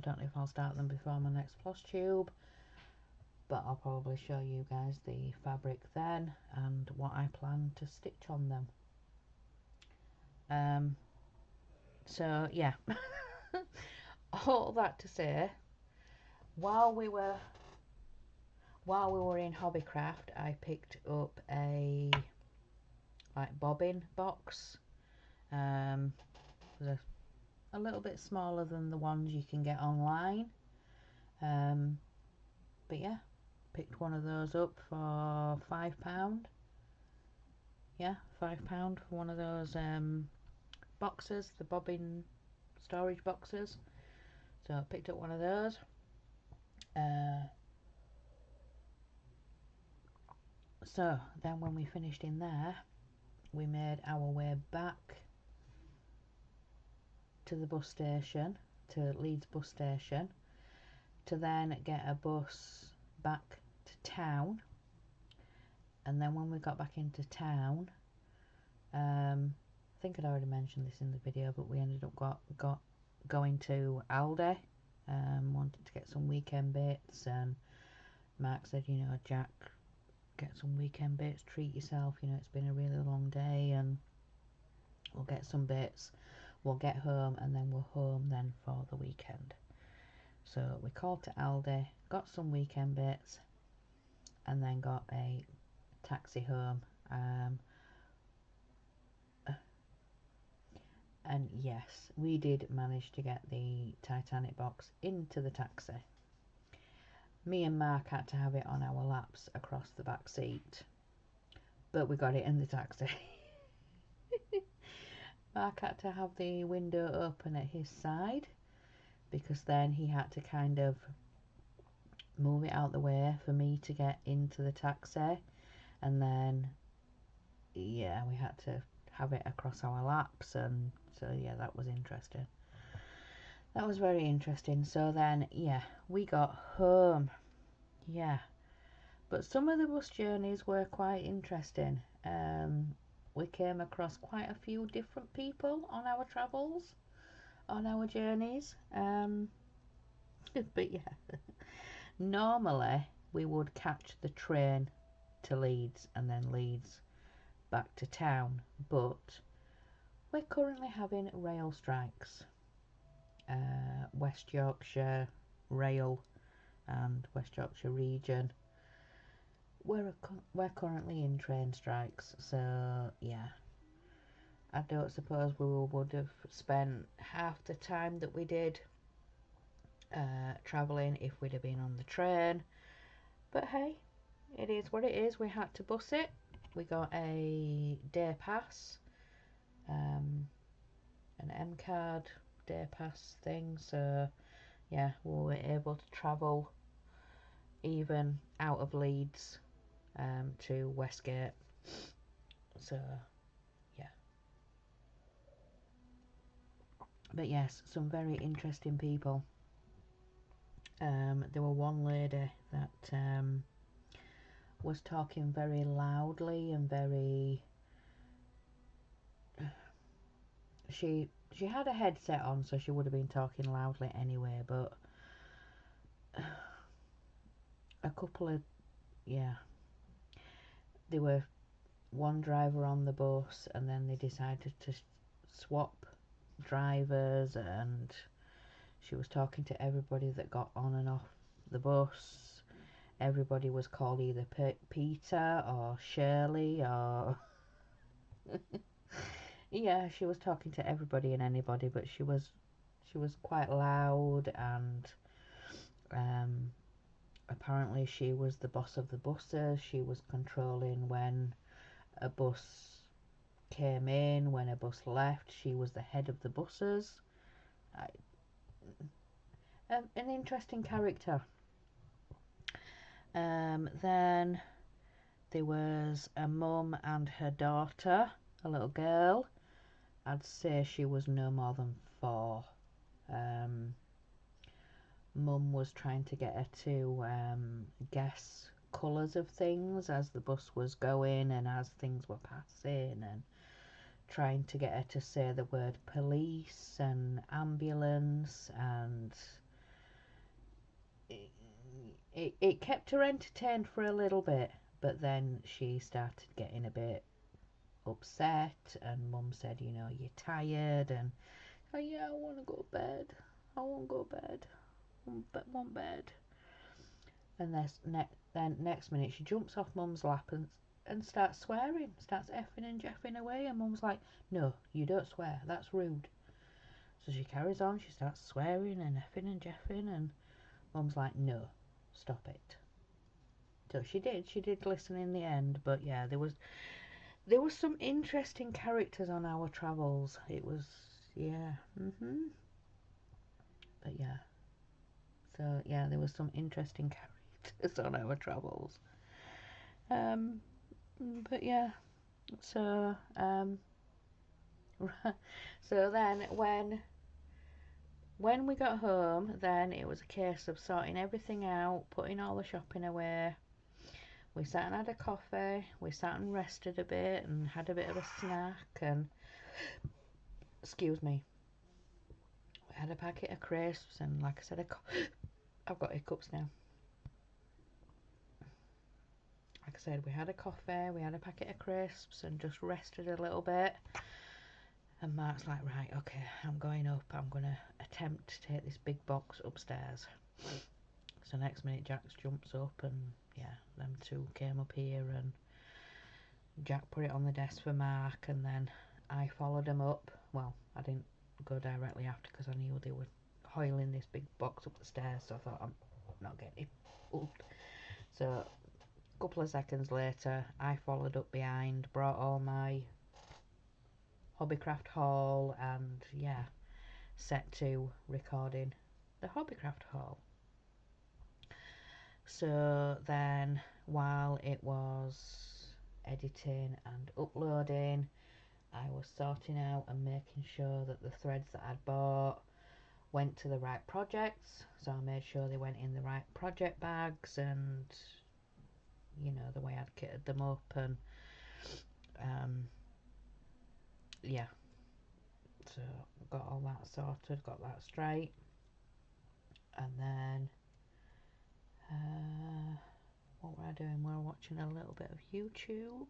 don't know if I'll start them before my next floss tube, but I'll probably show you guys the fabric then and what I plan to stitch on them. So yeah, all that to say, while we were in Hobbycraft, I picked up a bobbin box. It was a little bit smaller than the ones you can get online, but yeah, picked one of those up for £5. Yeah, £5 for one of those boxes, the bobbin storage boxes. So I picked up one of those. So then when we finished in there, we made our way back to the bus station, to Leeds bus station, to then get a bus back to town. And then when we got back into town, I think I'd already mentioned this in the video, but we ended up going to Aldi, wanted to get some weekend bits, and Mark said, you know, Jack, get some weekend bits, treat yourself, you know, it's been a really long day, and we'll get some bits, we'll get home, and then we're home then for the weekend. So we called to Aldi, got some weekend bits, and then got a taxi home. And yes, we did manage to get the Titanic box into the taxi. Me and Mark had to have it on our laps across the back seat, but we got it in the taxi. Mark had to have the window open at his side, because then he had to kind of move it out the way for me to get into the taxi, and then yeah, we had to have it across our laps, and so yeah, that was interesting. That was very interesting. So then yeah, we got home. Yeah, but some of the bus journeys were quite interesting. We came across quite a few different people on our travels, on our journeys. But yeah, normally we would catch the train to Leeds and then Leeds back to town, but we're currently having rail strikes. West Yorkshire Rail and West Yorkshire Region, we're currently in train strikes, so yeah, I don't suppose we would have spent half the time that we did travelling if we'd have been on the train. But hey, it is what it is. We had to bus it. We got a day pass, an M card day pass thing, so yeah, we were able to travel even out of Leeds to Westgate. So yeah, but yes, some very interesting people. There were one lady that was talking very loudly and very she had a headset on, so she would have been talking loudly anyway, but a couple of yeah, there were one driver on the bus, and then they decided to swap drivers, and she was talking to everybody that got on and off the bus. Everybody was called either Peter or Shirley or yeah, she was talking to everybody and anybody, but she was quite loud, and apparently she was the boss of the buses. She was controlling when a bus came in, when a bus left. She was the head of the buses. An interesting character. Then there was a mum and her daughter, a little girl. I'd say she was no more than 4. Mum was trying to get her to guess colours of things as the bus was going and as things were passing, and trying to get her to say the word police and ambulance, and it kept her entertained for a little bit, but then she started getting a bit upset, and Mum said, you know, you're tired, and oh yeah, I want to go to bed, I want to go to bed, I want bed. And then next minute she jumps off Mum's lap and starts swearing, starts effing and jeffing away, and Mum's like, no, you don't swear, that's rude. So she carries on, she starts swearing and effing and jeffing, and Mum's like, no, stop it. So she did listen in the end, but yeah, there there were some interesting characters on our travels. It was, yeah, but yeah. So yeah, there were some interesting characters on our travels. Um, but yeah, so so then when we got home, then it was a case of sorting everything out, putting all the shopping away. We sat and had a coffee. We sat and rested a bit and had a bit of a snack. And excuse me, we had a packet of crisps and, like I said, I've got hiccups now. Like I said, we had a coffee, we had a packet of crisps and just rested a little bit. And Mark's like, right, okay, I'm going up. I'm going to attempt to take this big box upstairs. So next minute, Jax jumps up and, yeah, them two came up here and Jack put it on the desk for Mark, and then I followed him up. Well, I didn't go directly after because I knew they were hoiling this big box up the stairs, so I thought, I'm not getting it up. So a couple of seconds later, I followed up behind, brought all my Hobbycraft haul, and yeah, set to recording the Hobbycraft haul. So then, while it was editing and uploading, I was sorting out and making sure that the threads that I'd bought went to the right projects. So I made sure they went in the right project bags, and you know, the way I'd kitted them up, and yeah, so got all that sorted, got that straight. And then what were I doing? We were watching a little bit of YouTube.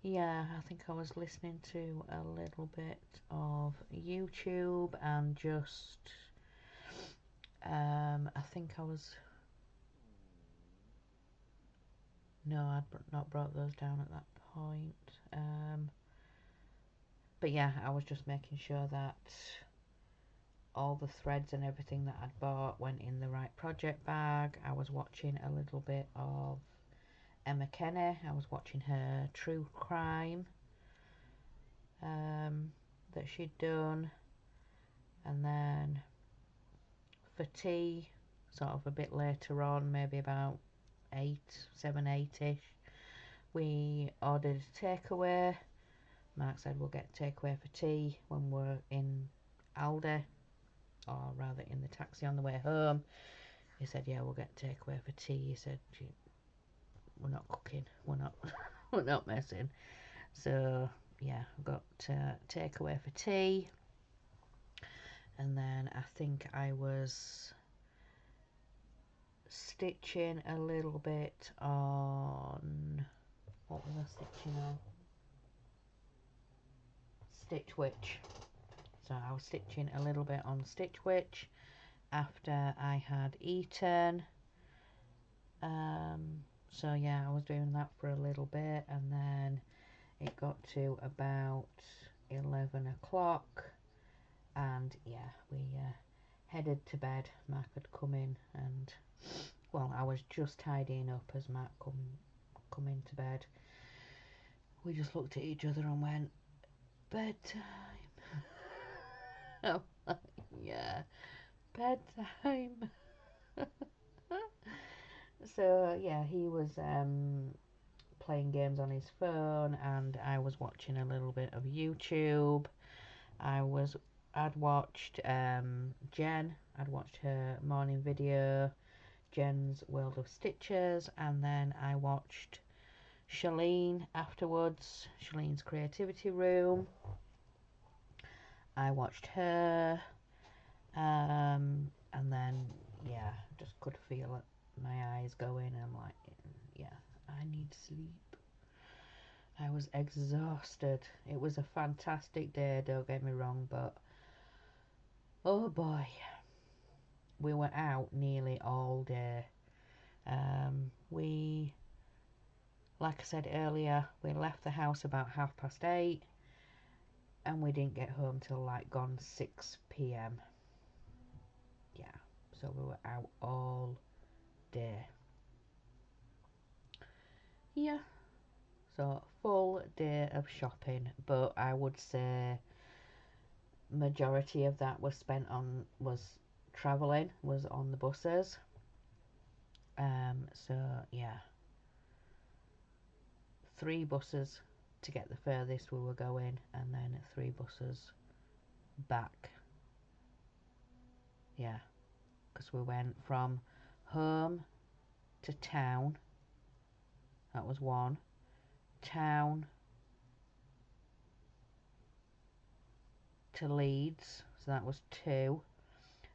Yeah, I think I was listening to a little bit of YouTube and just I think I was, no, I'd not brought those down at that point. But yeah, I was just making sure that all the threads and everything that I'd bought went in the right project bag. I was watching a little bit of Emma Kenny. I was watching her true crime that she'd done. And then for tea, sort of a bit later on, maybe about 7, 8ish, we ordered a takeaway. Mark said we'll get takeaway for tea when we're in Aldi, or rather in the taxi on the way home. He said, yeah, we'll get takeaway for tea. He said, we're not cooking, we're not we're not messing. So yeah, we got takeaway for tea. And then I think I was stitching a little bit on, what was I stitching on? Stitch Witch. So I was stitching a little bit on Stitch Witch after I had eaten. So yeah, I was doing that for a little bit, and then it got to about 11 o'clock, and yeah, we headed to bed. Mark had come in, and well, I was just tidying up as Mark come into bed. We just looked at each other and went, bedtime. I'm like, yeah, bedtime. So yeah, he was playing games on his phone, and I was watching a little bit of YouTube. I'd watched Jen. I'd watched her morning video, Jen's World of Stitches, and then I watched Shalene afterwards, Shalene's Creativity Room. I watched her, and then yeah, just could feel it, my eyes going. I'm like, yeah, I need sleep. I was exhausted. It was a fantastic day, don't get me wrong, but oh boy, we were out nearly all day. We, like I said earlier, we left the house about 8:30, and we didn't get home till like gone 6 p.m. Yeah, so we were out all day. yeah, so full day of shopping, but I would say majority of that was spent on traveling, was on the buses. So yeah, 3 buses to get the furthest we were going, and then 3 buses back. Yeah, because we went from home to town. That was one. Town to Leeds, so that was 2.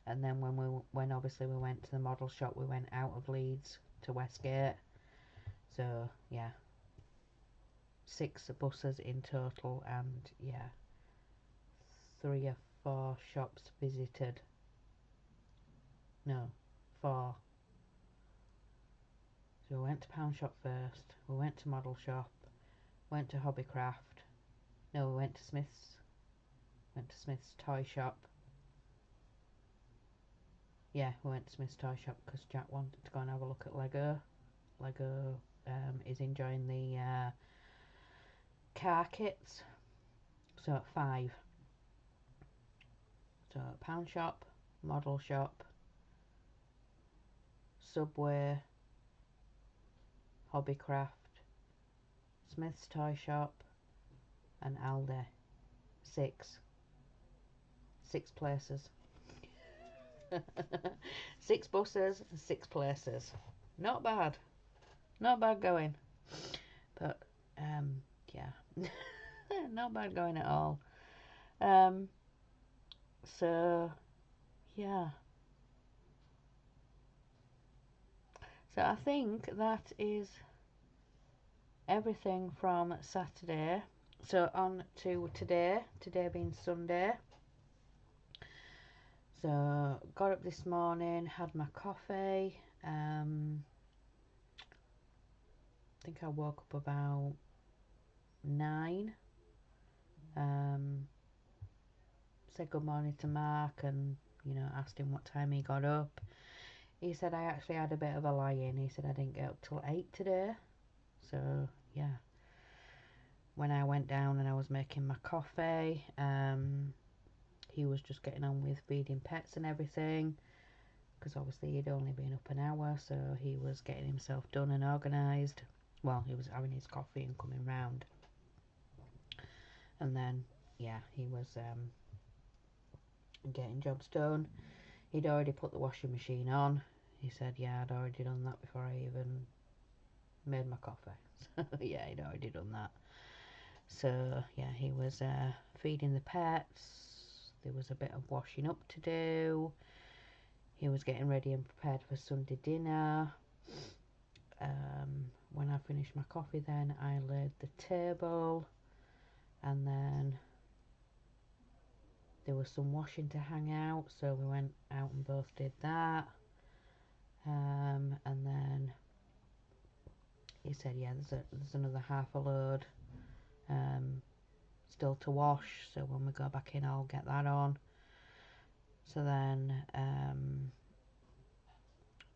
And then when obviously we went to the model shop, we went out of Leeds to Westgate. So yeah, 6 buses in total, and yeah, 3 or 4 shops visited. No, 4. So we went to Pound Shop first. We went to Model Shop. Went to Hobbycraft. No, we went to Smith's. Went to Smith's Toy Shop. Yeah, we went to Smith's Toy Shop because Jack wanted to go and have a look at Lego. Lego is enjoying the car kits. So 5. So Pound Shop, Model Shop, Subway, Hobbycraft, Smith's Toy Shop, and Aldi. 6. 6 places. 6 buses, 6 places. Not bad. Not bad going. But, yeah. Not bad going at all. So, yeah. So I think that is everything from Saturday. So on to today. Today being Sunday. So got up this morning, had my coffee. I think I woke up about 9. Said good morning to Mark and asked him what time he got up. He said I actually had a bit of a lie-in. He said I didn't get up till 8 today. So yeah, when I went down and I was making my coffee, he was just getting on with feeding pets and everything, because obviously he'd only been up an hour, so he was getting himself done and organised. Well, he was having his coffee and coming round, and then yeah, he was getting jobs done. He'd already put the washing machine on. He said, yeah, I'd already done that before I even made my coffee. So yeah, he'd already done that. So yeah, he was feeding the pets. There was a bit of washing up to do. He was getting ready and prepared for Sunday dinner. When I finished my coffee, then I laid the table, and then there was some washing to hang out, so we went out and both did that. And then he said, yeah, there's another half a load still to wash, so when we go back in I'll get that on. So then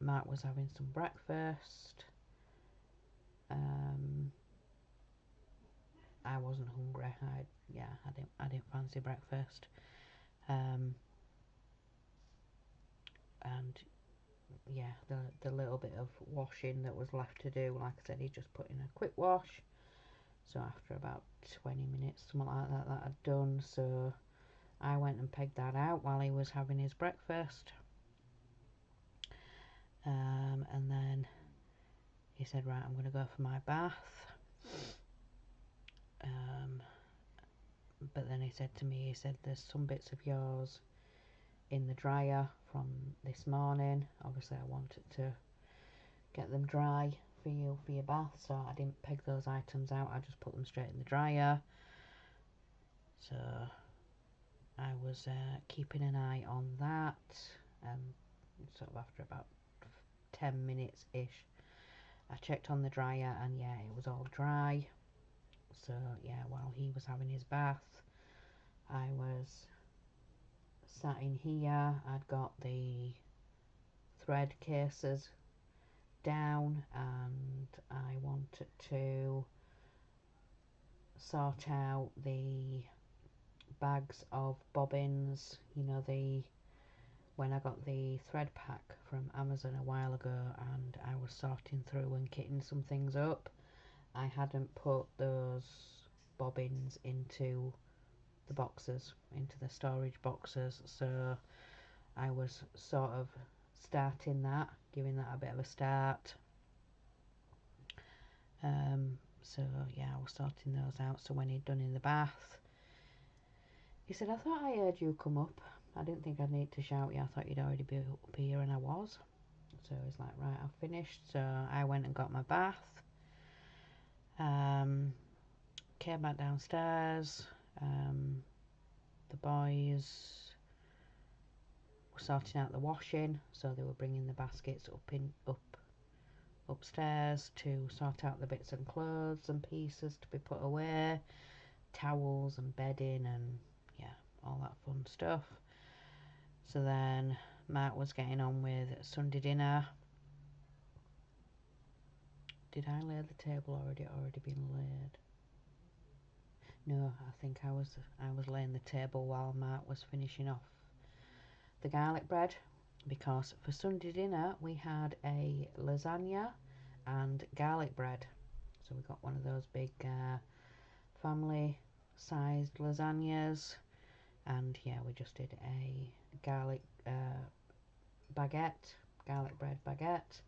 Mark was having some breakfast. I wasn't hungry. I didn't fancy breakfast. And yeah, the little bit of washing that was left to do, like I said, he just put in a quick wash. So after about 20 minutes, something like that, that I'd done. So I went and pegged that out while he was having his breakfast. And then he said, right, I'm going to go for my bath. But then he said to me, he said, there's some bits of yours in the dryer from this morning. Obviously I wanted to get them dry for you for your bath, so I didn't peg those items out. I just put them straight in the dryer. So I was keeping an eye on that, and sort of after about 10 minutes ish I checked on the dryer, and yeah, it was all dry. So yeah, while he was having his bath, I was sat in here. I'd got the thread cases down, and I wanted to sort out the bags of bobbins, you know, when I got the thread pack from Amazon a while ago, and I was sorting through and kitting some things up. I hadn't put those bobbins into the boxes, into the storage boxes, so I was sort of starting that, giving that a bit of a start. So yeah, I was sorting those out. So when he'd done in the bath, he said, "I thought I heard you come up. I didn't think I'd need to shout you. I thought you'd already be up here," and I was. So he's like, "Right, I've finished." So I went and got my bath. Came back downstairs. The boys were sorting out the washing, so they were bringing the baskets upstairs to sort out the bits and clothes and pieces to be put away, towels and bedding and yeah, all that fun stuff. So then Mark was getting on with Sunday dinner. Did I lay the table or had it already been laid? No, I think I was laying the table while Mark was finishing off the garlic bread, because for Sunday dinner we had a lasagna and garlic bread. So we got one of those big family sized lasagnas, and yeah, we just did a garlic garlic bread baguette.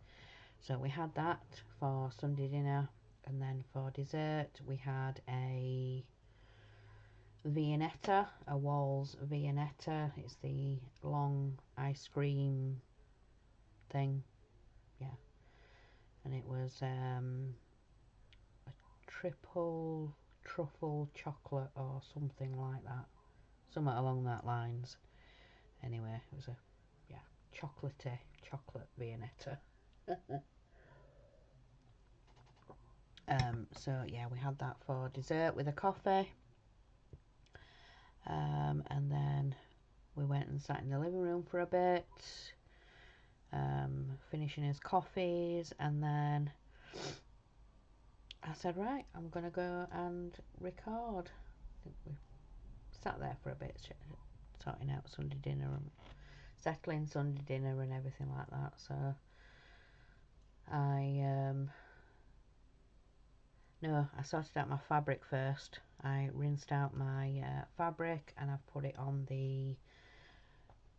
So we had that for Sunday dinner, and then for dessert we had a Viennetta, a Walls Viennetta. It's the long ice cream thing, yeah, and it was a triple truffle chocolate or something like that, something along that lines. Anyway, it was a chocolate Viennetta. So yeah, we had that for dessert with a coffee, and then we went and sat in the living room for a bit, finishing his coffees, and then I said, right, I'm gonna go and record. I think we sat there for a bit, sorting out Sunday dinner and settling Sunday dinner and everything like that. So I sorted out my fabric first. I rinsed out my fabric and I've put it on the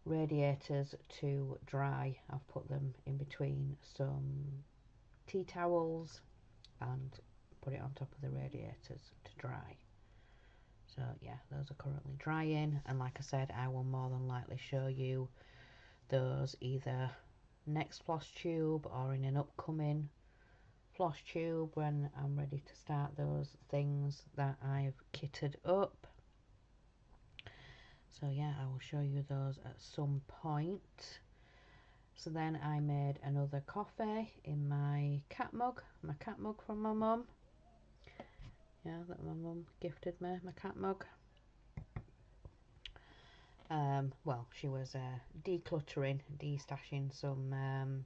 radiators to dry. I've put them in between some tea towels and put it on top of the radiators to dry. So yeah, those are currently drying, and like I said, I will more than likely show you those either next floss tube or in an upcoming floss tube when I'm ready to start those things that I've kitted up. So yeah, I will show you those at some point. So then I made another coffee in my cat mug from my mum. Yeah, that my mum gifted me, my cat mug. Well, she was decluttering, destashing some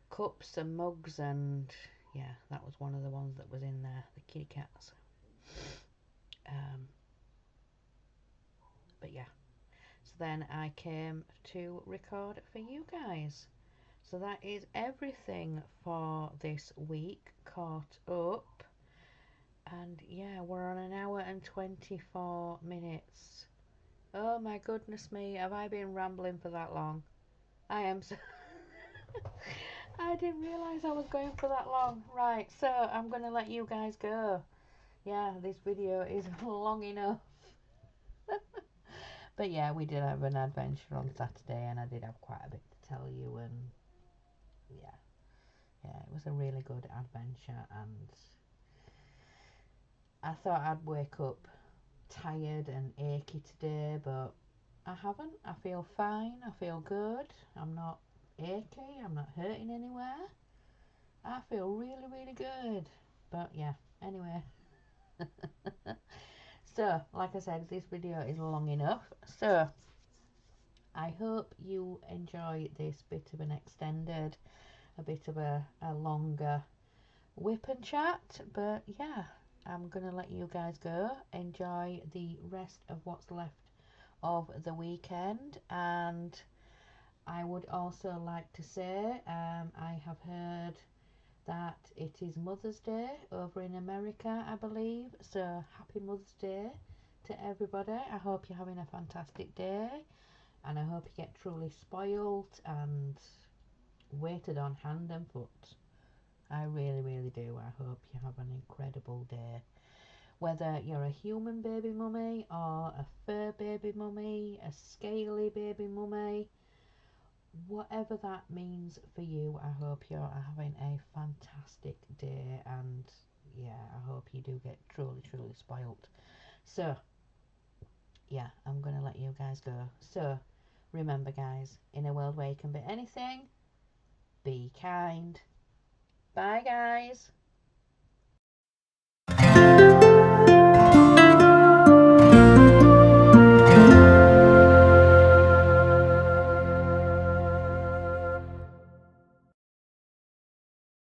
cups and mugs, and yeah, that was one of the ones that was in there, the kitty cats. But yeah, so then I came to record for you guys. So that is everything for this week, caught up. And yeah, we're on an hour and 24 minutes. Oh my goodness me, have I been rambling for that long? I am so... I didn't realise I was going for that long. Right, so I'm going to let you guys go. Yeah, this video is long enough. But yeah, we did have an adventure on Saturday, and I did have quite a bit to tell you, and yeah, it was a really good adventure, and I thought I'd wake up tired and achy today, but I haven't. I feel fine, I feel good, I'm not achy, I'm not hurting anywhere. I feel really, really good. But yeah, anyway. So, like I said, this video is long enough. So, I hope you enjoy this bit of an extended a bit of a longer whip and chat. But yeah, I'm gonna let you guys go. Enjoy the rest of what's left of the weekend. And I would also like to say, I have heard that it is Mother's Day over in America, I believe. So happy Mother's Day to everybody. I hope you're having a fantastic day, and I hope you get truly spoiled and waited on hand and foot. I really, really do. I hope you have an incredible day. Whether you're a human baby mummy or a fur baby mummy, a scaly baby mummy, whatever that means for you, I hope you're having a fantastic day, and yeah, I hope you do get truly, truly spoilt. So, yeah, I'm gonna let you guys go. So, remember, guys, in a world where you can be anything, be kind. Bye, guys.